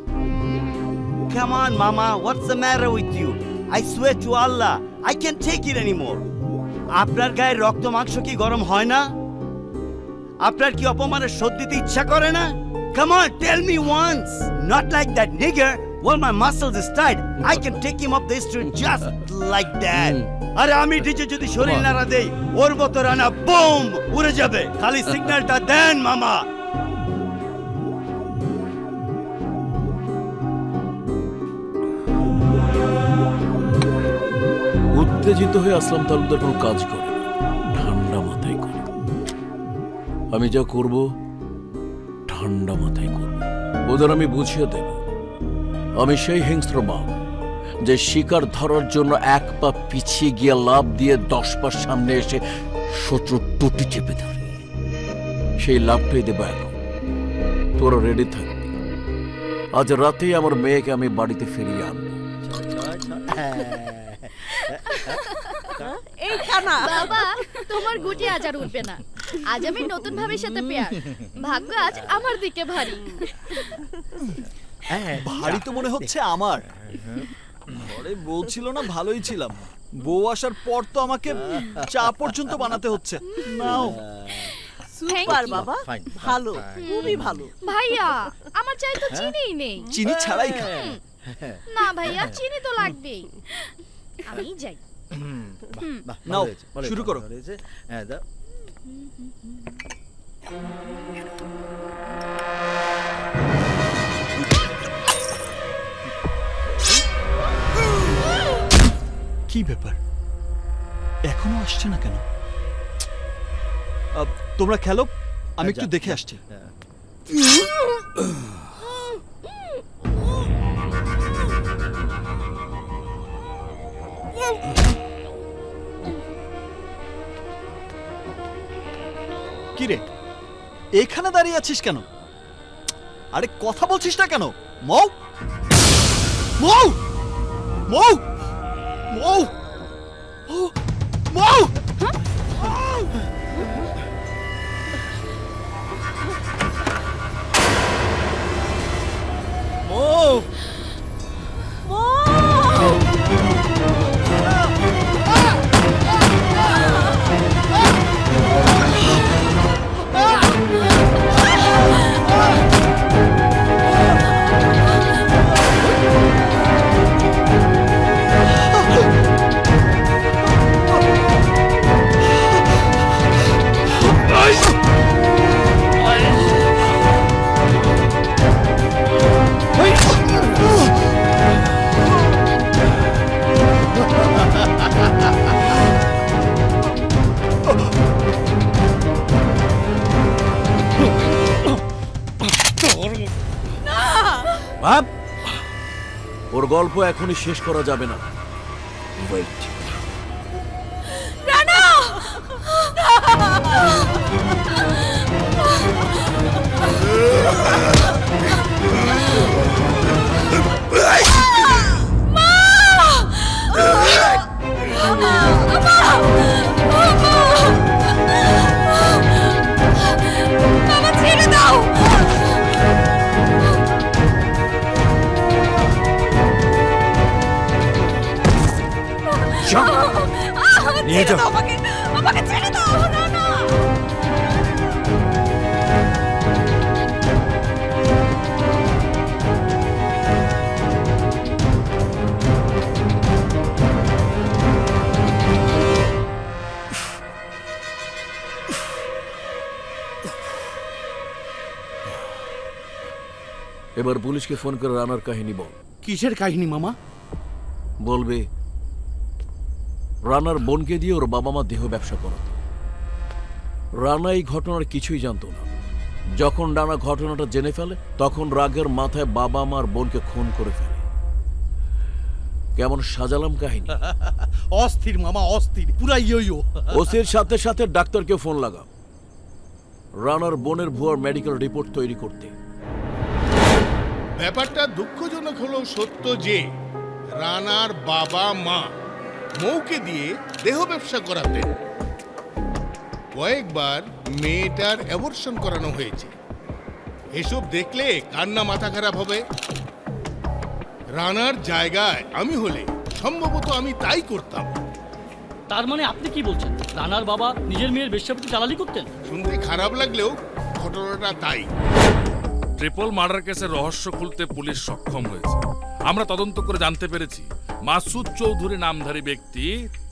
Come on, mama, what's the matter with you? I swear to Allah, I can't take it anymore. আপনার গায়ে রক্ত মাংস কি গরম হয় না? আপনার কি অপমানের শোধ দিতে ইচ্ছা করে না? Come on, tell me once. Not like that nigger. Well, my muscles is tight. I can take him up the street just like that. আরে আমি ডিজে যদি শরীর নাড়া দেই, ওর মতো রানা বুম উড়ে যাবে। খালি সিগন্যালটা দেন মামা। উত্তেজিত হয়ে আসলাম তালুকদার কোনো কাজ করে না, ঠান্ডা মাথায় করে। আমি যা করব ঠান্ডা মাথায় করব। ওদের আমি বুঝিয়ে দেব আমি সেই হিংস্র বাঘ যে শিকার ধরার জন্য এক পা পিছিয়ে গিয়ে লাফ দিয়ে 10 পা সামনে এসে শত্রু টুটি চেপে ধরে। সেই লাভটাই দেব এখন। তোরা রেডি থাকবি। আজ রাতেই আমার মেয়েকে আমি বাড়িতে ফিরিয়ে আনবো। এই কানা বাবা, তোমার গুটি আজ আর উঠবে না। আজ আমি নতুন ভাবির সাথে পেয়ার। ভাগ্য আজ আমার দিকে ভারী। ভারী তো মনে হচ্ছে আমার। ঘরে বউ ছিল না, ভালোই ছিলাম। বউ আসার পর তো আমাকে চা পর্যন্ত বানাতে হচ্ছে। নাও। সুপার বাবা, ভালো, খুবই ভালো। ভাইয়া, আমার চাই তো চিনিই নেই। চিনি ছাড়াই খা। না ভাইয়া, চিনি তো লাগবেই। আমি যাই। নাও, শুরু করো। কি ব্যাপার, এখনো আসছে না কেন? তোমরা খেলো, আমি একটু দেখে আসছি। কিরে, এখানে দাঁড়িয়ে আছিস কেন? আরে কথা বলছিস না কেন? মৌ মৌ মৌ মৌ মৌ ওর গল্প এখনই শেষ করা যাবে না। ওয়েট। রানা! বাবা, ছেড়ে দাও। এবার পুলিশকে ফোন করে রানার কাহিনী বল। কিসের কাহিনী মামা? বলবে রানার বোনকে দিয়ে ওর বাবা মা দেহ ব্যবসা করাতো। রানা এই ঘটনার কিছুই জানতো না। যখন রানা ঘটনাটা জেনে ফেলে তখন রাগের মাথায় বাবা মার বোনকে খুন করে ফেলে। কেমন সাজালাম কাহিনী? অস্থির মামা, অস্থির, পুরা ইয়ো। ওসির সাথে সাথে ডাক্তারকে ফোন লাগা রানার বোনের ভুয়ার মেডিকেল রিপোর্ট তৈরি করতে। ব্যাপারটা দুঃখজনক হলেও সত্য যে রানার বাবা মা মৌকে দিয়ে দেহ ব্যবসা করাতেন। কয়েকবার মেয়েটার অ্যাবর্শন করানো হয়েছে। এসব দেখলে কার না মাথা খারাপ হবে? রানার জায়গায় আমি হলে সম্ভবত আমি তাই করতাম। তার মানে আপনি কি বলছেন, রানার বাবা নিজের মেয়ের বেশ্যাপতি চালালি করতেন? শুনতে খারাপ লাগলেও ঘটনাটা তাই। ট্রিপল মার্ডার কেসের রহস্য খুলতে পুলিশ সক্ষম হয়েছে। আমরা তদন্ত করে জানতে পেরেছি মাসুদ চৌধুরী নামধারী ব্যক্তি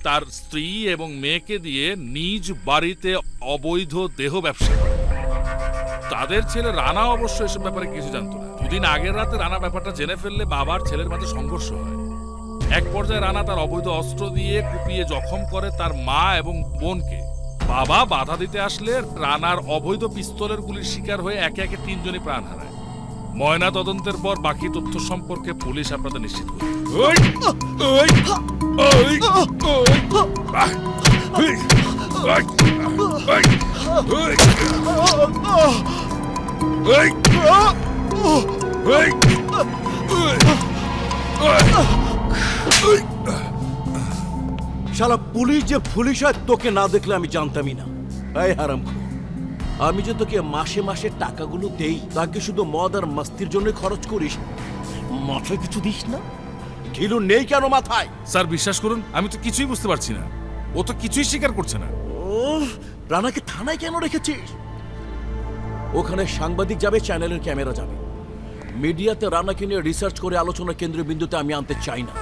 তার স্ত্রী এবং মেয়েকে দিয়ে নিজ বাড়িতে অবৈধ দেহ ব্যবসা করে। তাদের ছেলে রানা অবশ্য এসব ব্যাপারে কিছু জানতো না। দুদিন আগের রাতে রানা ব্যাপারটা জেনে ফেললে বাবার ছেলের মাঝে সংঘর্ষ হয়। এক পর্যায়ে রানা তার অবৈধ অস্ত্র দিয়ে কুপিয়ে জখম করে তার মা এবং বোনকে। বাবা বাধা দিতে আসলে রানার অবৈধ পিস্তলের গুলির শিকার হয়ে একে একে 3 জনই প্রাণ হারায়। ময়না তদন্তের পর বাকি তথ্য সম্পর্কে পুলিশ আপনাদের নিশ্চিত করে। শালা পুলিশ যে পুলিশ হয় তোকে না দেখলে আমি জানতামই না। এই হারাম, আমি যে তোকে মাসে মাসে টাকাগুলো দেই তাকে শুধু মদ আর মাস্তির জন্য খরচ করিস, মাথায় কিছু দিস না? ঘিলু নেই কেন মাথায়? স্যার বিশ্বাস করুন, আমি তো কিছুই বুঝতে পারছি না। ও তো কিছুই স্বীকার করছে না। রানাকে থানায় কেন রেখেছিস? ওখানে সাংবাদিক যাবে, চ্যানেলের ক্যামেরা যাবে। মিডিয়াতে রানাকে নিয়ে রিসার্চ করে আলোচনা কেন্দ্রীয় বিন্দুতে আমি আনতে চাই না।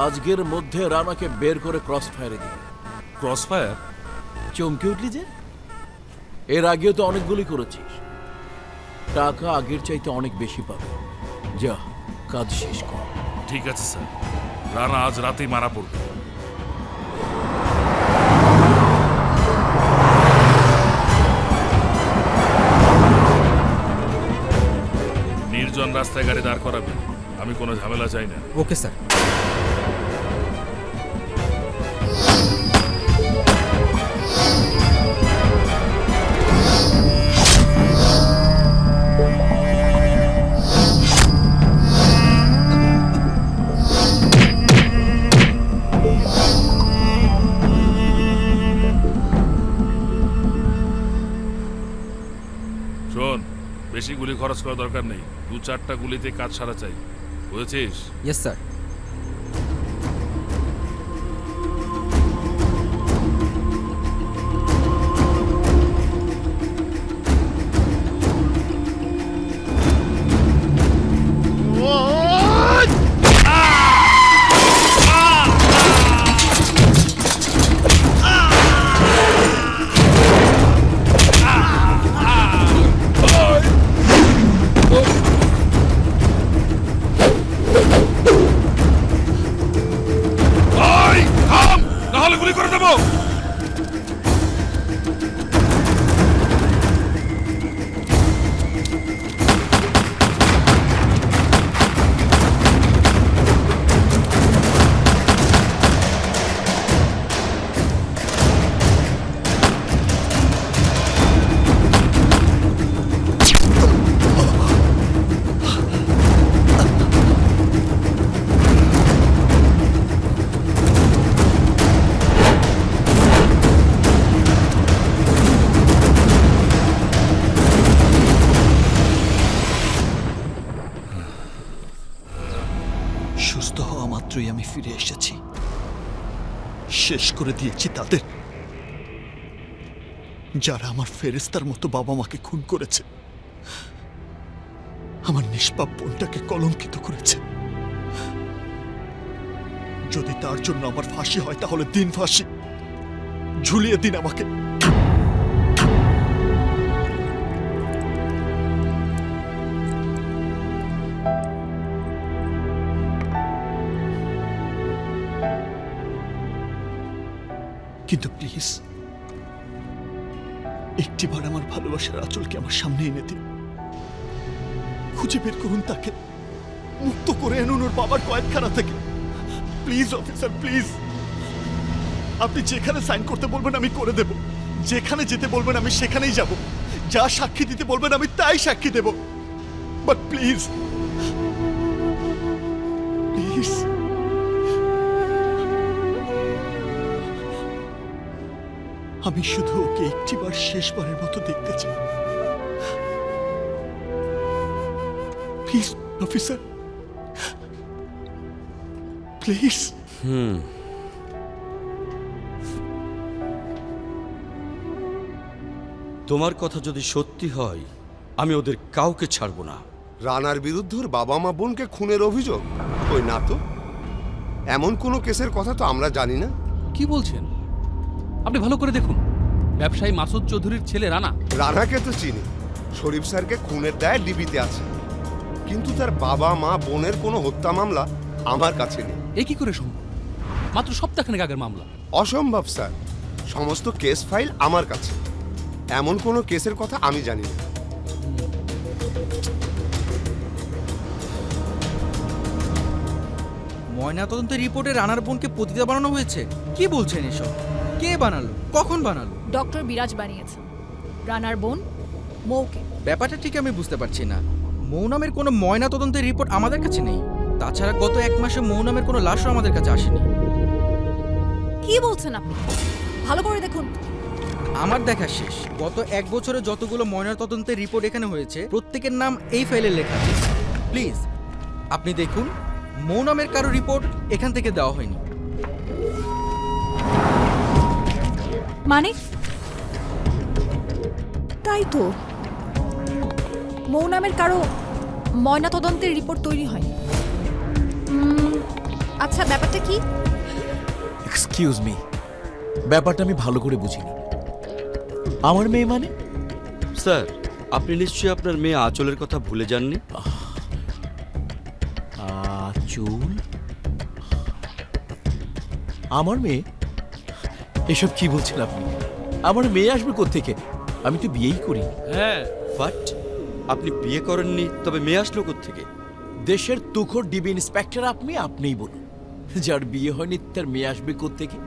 আজকের মধ্যে রানাকে বের করে ক্রস ফায়ারে দিবে। Cross fire? চমকে উঠলি যে? এর আগেও তো অনেকগুলি করেছিস। টাকা আগের চাইতে অনেক বেশি পাবে। যা, কাজ শেষ কর। ঠিক আছে স্যার, রানা আজ রাতেই মারা পড়বে। নির্জন রাস্তায় গাড়ি দাঁড় করাবে, আমি কোনো ঝামেলা চাই না। Okay sir. শোন, বেশি গুলি খরচ করার দরকার নেই। 2-4টা গুলিতে কাজ সারা চাই, বুঝেছিস? Yes sir. নাহলে গুলি করে দেবো। সুস্থ হওয়া মাত্রই আমি ফিরে এসেছি। শেষ করে দিয়েছি তাদের, যারা আমার ফেরেস্তার মতো বাবা মাকে খুন করেছে, আমার নিষ্পাপ বোনটাকে কলঙ্কিত করেছে। যদি তার জন্য আমার ফাঁসি হয় তাহলে দিন ফাঁসি, ঝুলিয়ে দিন আমাকে। কিন্তু প্লিজ একটিবার আমার ভালোবাসার আঁচলকে আমার সামনে এনে দিন। খুঁজে বের করুন তাকে, মুক্ত করে আনুন ওর বাবার কয়েকখানা থেকে। Please officer, please. আপনি যেখানে সাইন করতে বলবেন আমি করে দেব, যেখানে যেতে বলবেন আমি সেখানেই যাব, যা সাক্ষী দিতে বলবেন আমি তাই সাক্ষী দেব। But please, please. আমি শুধু ওকে একটিবার শেষবারের মতো দেখতে চাই। Please officer, please. তোমার কথা যদি সত্যি হয় আমি ওদের কাউকে ছাড়বো না। রানার বিরুদ্ধে ওর বাবা মা বোনকে খুনের অভিযোগ? ওই না তো, এমন কোনো কেসের কথা তো আমরা জানি না। কি বলছেন? আপনি ভালো করে দেখুন, ব্যবসায়ী মাসুদ চৌধুরীর ছেলে রানা। রানাকে তো চিনি, শরীফ স্যারকে খুনের দায়ে ডিবিতে আছে, কিন্তু তার বাবা মা বোনের কোনো হত্যা মামলা আমার কাছে নেই। এ কি করে সম্ভব? মাত্র সপ্তাহখানেক আগের মামলা। অসম্ভব স্যার, সমস্ত কেস ফাইল আমার কাছে, এমন কোনো কেসের কথা আমি জানি না। ময়নাতদন্তের রিপোর্টে রানার বোনকে পতিতা বানানো হয়েছে? কি বলছেন এসব? কে বানালো, কখন বানালো? ডক্টর বিরাজ বানিয়েছেন রানার বোন মৌকে। ব্যাপারটা ঠিক আমি বুঝতে পারছি না। মৌ নামের কোনো ময়নাতদন্তের রিপোর্ট আমাদের কাছে নেই। তাছাড়া গত 1 মাসে মৌ নামের কোনো লাশও আমাদের কাছে আসেনি। কি বলছেন আপনি? ভালো করে দেখুন। আমার দেখা শেষ। গত 1 বছরে যতগুলো ময়নাতদন্তের রিপোর্ট এখানে হয়েছে প্রত্যেকের নাম এই ফাইলে লেখা আছে। প্লিজ আপনি দেখুন, মৌ নামের কারো রিপোর্ট এখান থেকে দেওয়া হয়নি। মানে তাই তো, মৌ নামের কারো ময়নাতদন্তের রিপোর্ট তৈরি হয়নি। আচ্ছা, ব্যাপারটা কি? এক্সকিউজ মি, ব্যাপারটা আমি ভালো করে বুঝিনি। আমার মেয়ে মানে? স্যার, আপনি নিশ্চয়ই আপনার মেয়ে আঁচলের কথা ভুলে যাননি। আঁচল? আমার মেয়ে? এসব কি বলছেন আপনি? আমার মেয়ে আসবে কোত্থেকে? আমি তো বিয়েই করিনি। হ্যাঁ, বাট আপনি বিয়ে করেননি, তবে মেয়ে আসলো কোত্থেকে? দেশের তুখোর ডিবি ইন্সপেক্টর আপনিই বলুন, যার বিয়ে হয়নি তার মেয়ে আসবে কোত্থেকে?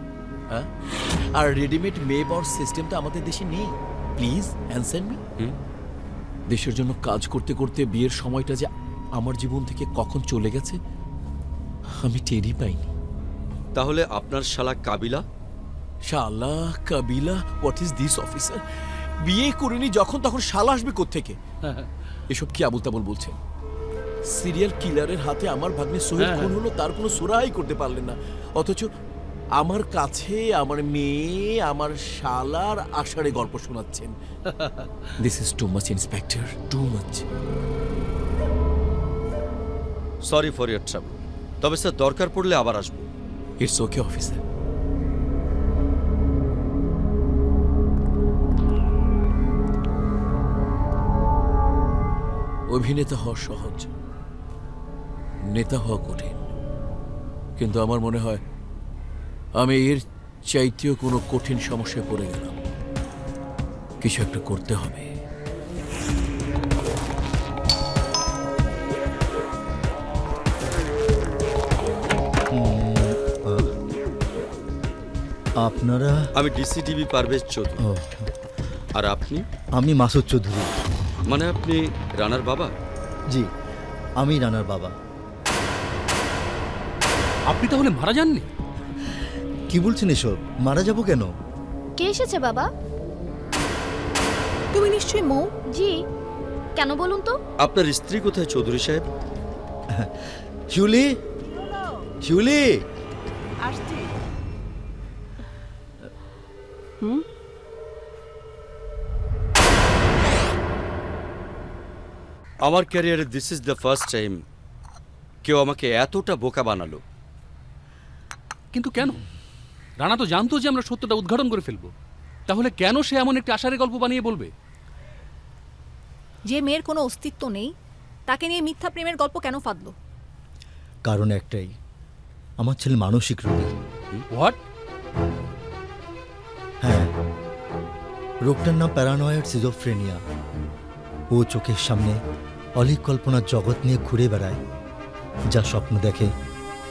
হ্যাঁ, আর রেডিমেড মেয়ে পাওয়ার সিস্টেম তো আমাদের দেশে নেই। Please answer me. দেশের জন্য কাজ করতে করতে বিয়ের সময়টা যে আমার জীবন থেকে কখন চলে গেছে আমি টেরই পাইনি। তাহলে আপনার শালা কাবিলা? শালা কাবিলা? What is this officer? বিয়ে করিনি যখন, তখন শালা আসবে কোত্থেকে? এসব কি আবুল তাবুল বলছেন? সিরিয়াল কিলারের হাতে আমার ভাগ্নে সোহেল খুন হলো, তার কোনো সুরাই করতে পারলেন না, অথচ আমার কাছে আমার মেয়ে আমার শালার আষাঢ়ে গল্প শোনাচ্ছেন। This is too much inspector, too much. Sorry for year trouble, তবে স্যার দরকার পড়লে আবার আসবো। It's okay officer. অভিনেতা হওয়া সহজ, নেতা হওয়া কঠিন, কিন্তু আমার মনে হয় আমি এর চাইতেও কোনো কঠিন সমস্যায় পড়ে গেলাম। কিছু একটা করতে হবে। আপনারা? আমি ডিসিটিভি পারভেজ চৌধুরী। আর আপনি? আমি মাসুদ চৌধুরী। মানে আপনি রানার বাবা? জি, আমি রানার বাবা। আপনি তাহলে মারা যাননি? কি বলছেন এসব? মারা যাব কেন? কে এসেছে বাবা? তুমি নিশ্চয়ই মৌ। জি, কেন বলুন তো? আপনার স্ত্রী কোথায় চৌধুরী সাহেব? শিউলি, শিউলি। আসছি। আমার ক্যারিয়ারে this is the first time কেউ আমাকে এতটা বোকা বানালো। কিন্তু কেন? রানা তো জানতো যে আমরা সত্যটা উদ্ঘাটন করে ফেলবো, তাহলে কেন সে এমন একটি আশারের গল্প বানিয়ে বলবে? যে মেয়ের কোনো অস্তিত্ব নেই তাকে নিয়ে মিথ্যা প্রেমের গল্প কেন ফাঁদলো? কারণ একটাই, আমার ছেলে মানসিক রোগী। হোয়াট? রোগটার নাম প্যারানয়েড সিজোফ্রেনিয়া। ও চোখের সামনে অলিক কল্পনার জগৎ নিয়ে ঘুরে বেড়ায়, যা স্বপ্ন দেখে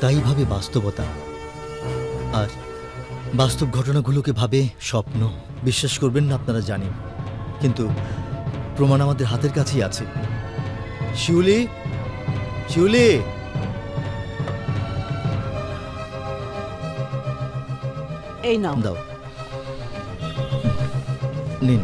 তাই ভাবে বাস্তবতা, আর বাস্তব ঘটনাগুলোকে ভাবে স্বপ্ন। বিশ্বাস করবেন না আপনারা জানেন, কিন্তু প্রমাণ আমাদের হাতের কাছেই আছে। শিউলি, শিউলি, এই নাও। দাও, নিন।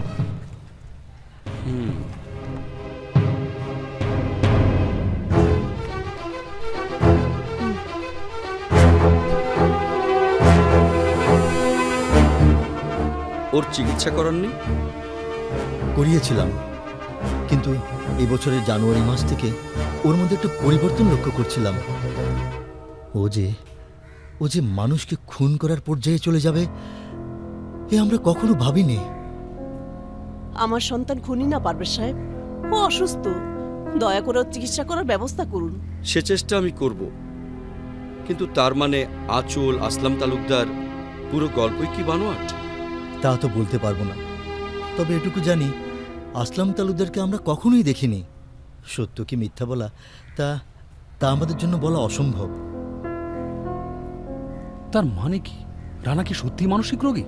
ওর চিকিৎসা করাননি? করিয়েছিলাম, কিন্তু এই বছরের জানুয়ারি মাস থেকে ওর মধ্যে একটু পরিবর্তন লক্ষ্য করছিলাম। ও যে মানুষকে খুন করার পর্যায়ে চলে যাবে, এ আমরা কখনো ভাবিনি। আমার সন্তান খুনি না পারভেজ সাহেব, ও অসুস্থ। দয়া করে ওর চিকিৎসা করার ব্যবস্থা করুন। সে চেষ্টা আমি করব, কিন্তু তার মানে আঁচল, আসলাম তালুকদার পুরো গল্পই কি বানোয়াট? তা তো বলতে পারবো না, তবে এটুকু জানি আসলাম তালুকদারকে আমরা কখনোই দেখিনি। সত্য কি মিথ্যা বলা তা আমাদের জন্য বলা অসম্ভব। তার মানে কি রানা কি সত্যি মানসিক রোগী?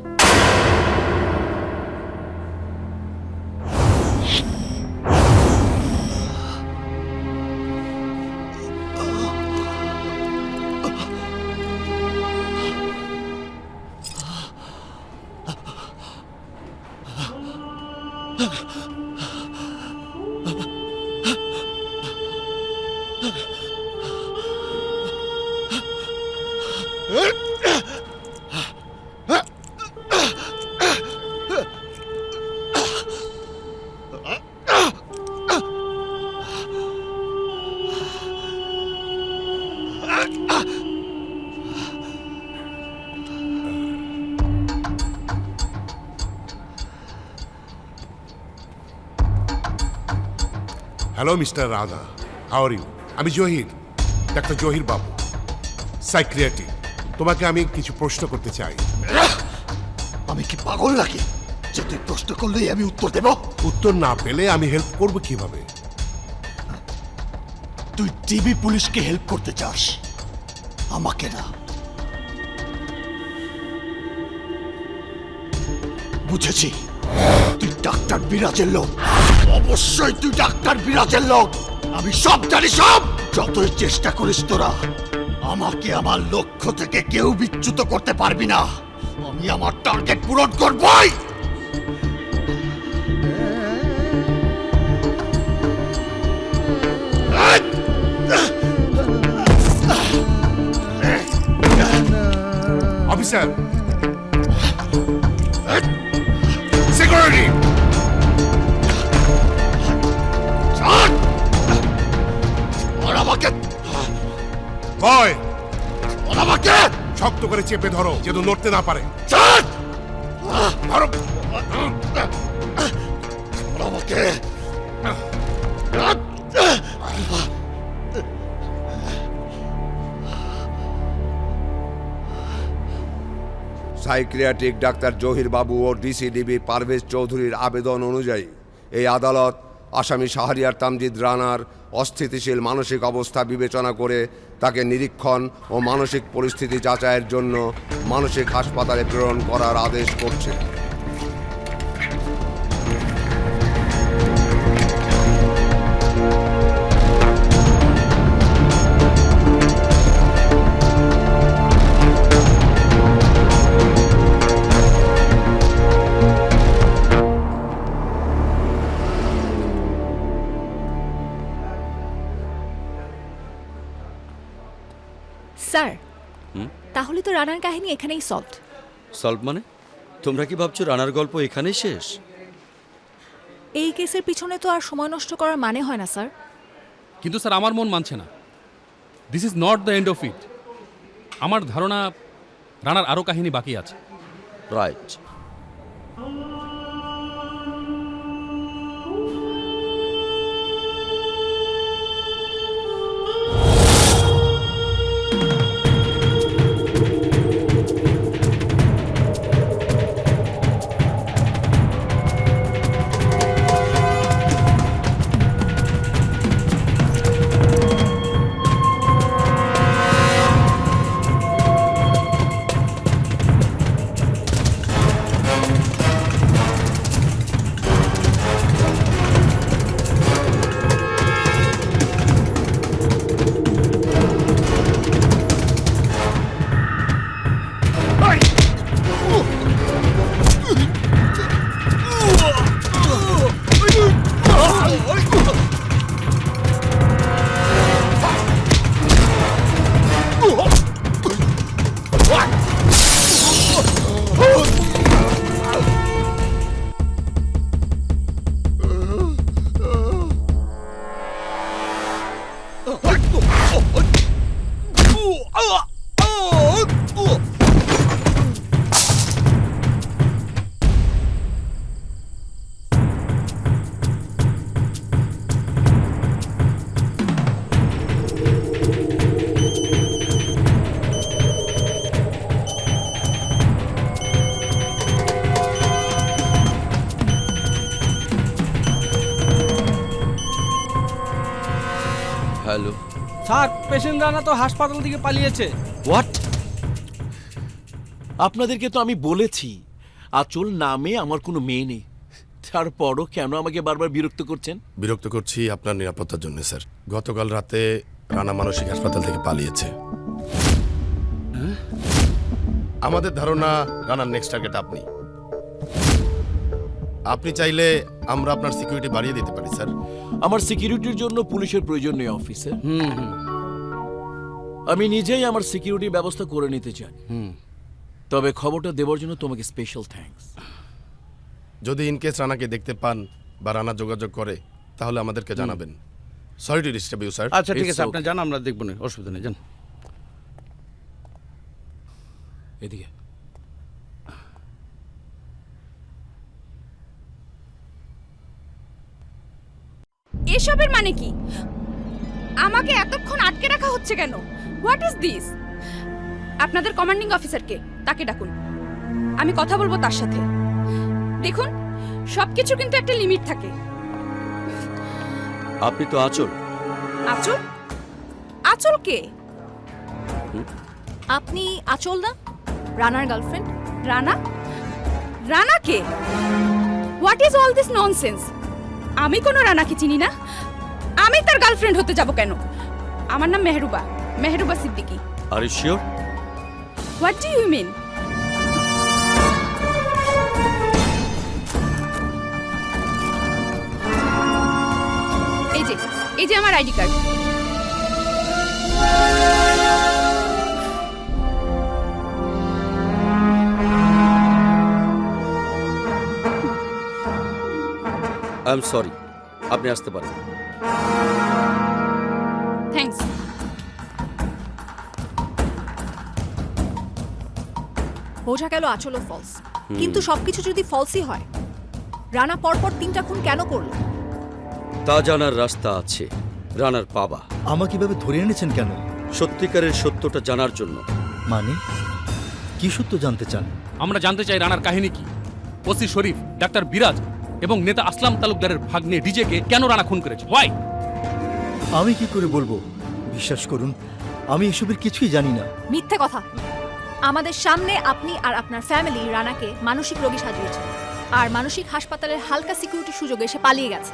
Hello mister Radha, how are you? আমি জহির, ডাক্তার জহির বাবু, সাইক্রিয়াট্রিক। তোমাকে আমি কিছু প্রশ্ন করতে চাই। আমি কি পাগল নাকি যে তুই প্রশ্ন করলেই আমি উত্তর দেব? উত্তর না পেলে আমি হেল্প করব কিভাবে? তুই টিবি পুলিশকে হেল্প করতে চাস, আমাকে না। বুঝেছি, তুই ডাক্তার বিরাজের লোক। অবশ্যই তুই ডাক্তার বিরাজের লোক। আমি সব জানি, সব। যতই চেষ্টা করিস তোরা, আমাকে আমার লক্ষ্য থেকে কেউ বিচ্যুত করতে পারবি না। আমি আমার টার্গেট পূরণ করবই। অফিসার, সিকিউরিটি, আমাকে ভয় আমাকে শক্ত করে চেপে ধরো, যেন নড়তে না পারে। ধরো আমাকে। সাইকিয়াট্রিক ডাক্তার জহির বাবু ও ডিসিডিবি পারভেজ চৌধুরীর আবেদন অনুযায়ী এই আদালত আসামি শাহরিয়ার তামজিদ রানার অস্থিতিশীল মানসিক অবস্থা বিবেচনা করে তাকে নিরীক্ষণ ও মানসিক পরিস্থিতি যাচাইয়ের জন্য মানসিক হাসপাতালে প্রেরণ করার আদেশ করছে। স্যার, তাহলে তো রানার কাহিনী এখানেই সলভড। সলভ মানে? তোমরা কি ভাবছো রানার গল্প এখানেই শেষ? এই কেসের পিছনে তো আর সময় নষ্ট করার মানে হয় না স্যার। কিন্তু স্যার আমার মন মানছে না। This is not the end of it. আমার ধারণা রানার আরও কাহিনী বাকি আছে। Right. Hello, sir patient Rana তো হাসপাতাল থেকে পালিয়েছে। হোয়াট? আপনাদেরকে তো আমি বলেছি আচল নামে আমার কোনো মেয়ে নেই, তারপরও কেন আমাকে বারবার বিরক্ত করছেন? বিরক্ত করছি আপনার নিরাপত্তার জন্য স্যার। গতকাল রাতে রানা মানসিক হাসপাতাল থেকে পালিয়েছে। আমাদের ধারণা রানার নেক্সট টার্গেট আপনি। আপনি চাইলে আমরা আপনার সিকিউরিটি বাড়িয়ে দিতে পারি স্যার। আমার সিকিউরিটির জন্য পুলিশের প্রয়োজন নেই অফিসে। আমি নিজেই আমার সিকিউরিটি ব্যবস্থা করে নিতে চাই। তবে খবরটা দেওয়ার জন্য তোমাকে স্পেশাল থ্যাঙ্কস। যদি ইনকেস রানাকে দেখতে পান বা রানা যোগাযোগ করে তাহলে আমাদেরকে জানাবেন। Sorry to disturb you sir. আচ্ছা ঠিক আছে, আপনার জান, আমরা দেখবো না, অসুবিধা নেই, জান। এদিকে এসবের মানে কি? আমাকে এতক্ষণ আটকে রাখা হচ্ছে কেন? What is this? আপনাদের কমান্ডিং অফিসারকে, তাকে ডাকুন, আমি কথা বলবো তার সাথে। দেখুন, সবকিছু কিন্তু একটা লিমিট থাকে। আপনি তো আচল। আচল? আচল কে? আপনি আচল না, রানার গার্লফ্রেন্ড? রানা? রানা কে? What is all this nonsense? আমি কোনো রানাকে চিনি না, আমি তার গার্লফ্রেন্ড হতে যাব কেন? আমার নাম Mehruba, Mehruba Siddiqui. Are you sure? What do you mean? এই যে আমার ID card. I am sorry, আপনি আসতে পারেন। থ্যাঙ্কস। বোঝা গেল আচলও ফলস, কিন্তু সবকিছু যদি ফলসই হয়, রানা পরপর 3টা খুন কেন করলো? তা জানার রাস্তা আছে। রানার বাবা আমাকে কিভাবে ধরে এনেছেন কেন? সত্যিকারের সত্যটা জানার জন্য। মানে কি সত্য জানতে চান? আমরা জানতে চাই রানার কাহিনী কি। ওসি শরীফ, ডাক্তার বিরাজ এবং নেতা আসলাম তালুকদারের ভাগ্নে ডিজেকে কেন রানা খুন করেছে? ওয়াই? আমি কি করে বলবো? বিশ্বাস করুন, আমি এসবের কিছুই জানি না। মিথ্যে কথা। আমাদের সামনে আপনি আর আপনার ফ্যামিলি রানাকে মানসিক রোগী সাজিয়েছেন, আর মানসিক হাসপাতালের হালকা সিকিউরিটি সুযোগে সে পালিয়ে গেছে।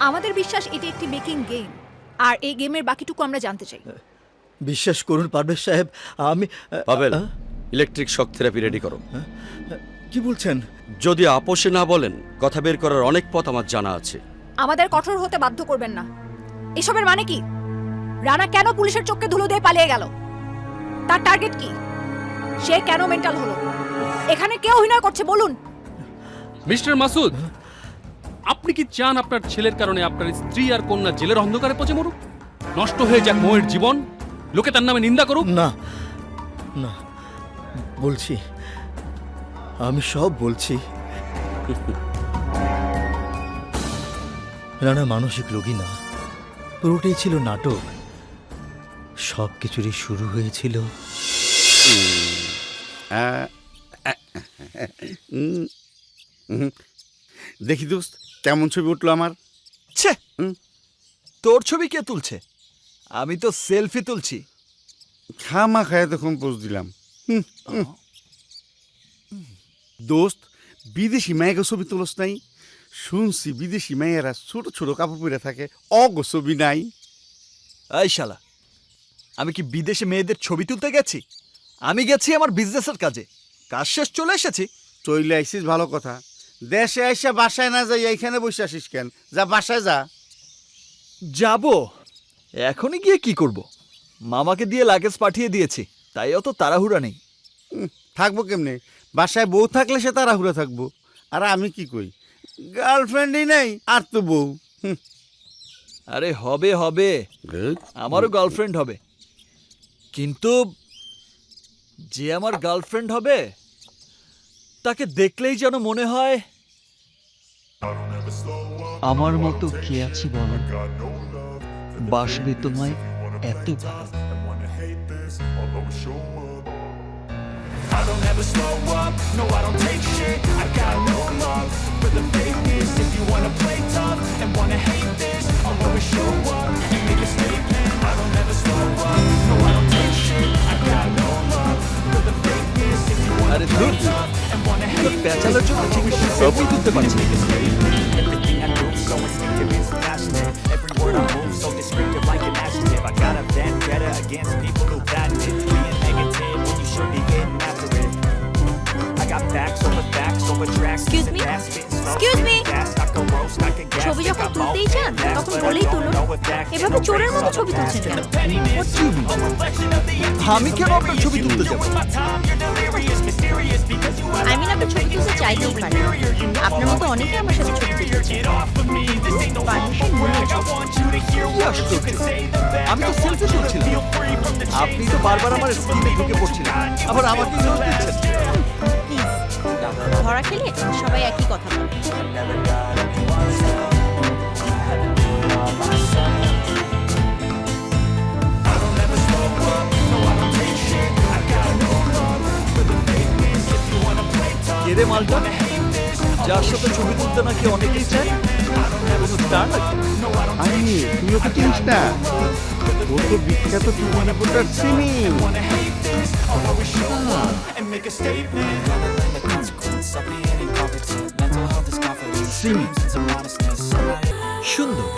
আমাদের বিশ্বাস এটি একটি বেকিং গেম, আর এই গেমের বাকিটুকু আমরা জানতে চাই। বিশ্বাস করুন পারভেজ সাহেব, আমি Pavel, electric shock therapy ready করো। কি বলছেন? যদি আপোষে না বলেন, কথা বের করার অনেক পথ আমার জানা আছে। আমাদের কঠোর হতে বাধ্য করবেন না। এসবের মানে কি? রানা কেন পুলিশের চোখে ধুলো দিয়ে পালিয়ে গেল? তার টার্গেট কি? সে কেন মেন্টাল হলো? এখানে কে অভিনয় করছে বলুন। মিস্টার মাসুদ, আপনি কি চান আপনার ছেলের কারণে আপনার স্ত্রী আর কন্যা জেলের অন্ধকারে পচে মরুক, নষ্ট হয়ে যাক মোয়ের জীবন, লোকে তার নামে নিন্দা করুক? না না, বলছি, আমি সব বলছি। রানা মানসিক রোগী না, পুরোটাই ছিল নাটক। সব কিছুরই শুরু হয়েছিল দেখি দোস্ত, কেমন ছবি উঠলো আমার? তোর ছবি কে তুলছে? আমি তো সেলফি তুলছি। খামা খায় তখন পোজ দিলাম। দোস্ত, বিদেশি মেয়েকে ছবি তুলস নাই? শুনছি বিদেশি মেয়েরা ছোট ছোট কাপড় পরে থাকে, অগো ছবি নাই? এই শালা, আমি কি বিদেশে মেয়েদের ছবি তুলতে গেছি? আমি গেছি আমার বিজনেসের কাজে। কাজ শেষ, চলে এসেছি। চলে আইসিস ভালো কথা, দেশে আইসা বাসায় না যাই এইখানে বসে আসিস কেন? যা বাসায় যা। যাব, এখনই গিয়ে কি করব? মামাকে দিয়ে লাগেজ পাঠিয়ে দিয়েছি, তাই অত তাড়াহুড়া নেই। থাকবো কেমনে? বাসায় বউ থাকলে সে তাড়াহুড়া থাকবো, আর আমি কি কই, গার্লফ্রেন্ডই নাই আর তো বউ। আরে হবে হবে, আমারও গার্লফ্রেন্ড হবে, কিন্তু যে আমার গার্লফ্রেন্ড হবে তাকে দেখলেই যেন মনে হয় আমার মতো কে আছে বলো, বাসবে তোমায় এত ভালো। I don't ever slow up, no I don't take shit. I got no love for the fakeness. If you wanna play tough and wanna hate this, I'll always show up and make a statement. আরে ধুর, তোর পেঁচালের জন্য ঠিক selfie তুলতে পারছি না। Everything I do, so instinctive, it's passionate. Every word I move, so descriptive, like an adjective. I got a vendetta against people who patent it. Being negative when you should be getting after it. I got facts over tracks. Excuse me? Excuse me? ছবি যখন তুলতেই চান তখন বলেই তুলুন, এভাবে চোরের মতো ছবি তুলছেন কেন? আমি কেন আপনার ছবি তুলতে যাবো? আমি না আপনার ছবি তুলতে চাইতেই পারি, আপনার মতো অনেকে আমার সাথে ছবি তুলতে পারমিশন নিয়েছে। কি আশ্চর্য, আমি তো সেলফি তুলছিলাম, আপনি তো বারবার আমার স্ক্রিনে ঢুকে পড়ছিলেন, আবার আমাকে দোষ দিচ্ছেন। ধরা খেলে সবাই একই কথা বলে। কেরে মালটা, যার সাথে ছবি তুলতে নাকি অনেকেই চায়, কোনো স্টার নাকি? আরে তুই ওকে চিনিস না? ও তো বিখ্যাত তুফান রিপোর্টার সিমি। সিমি সুন্দর,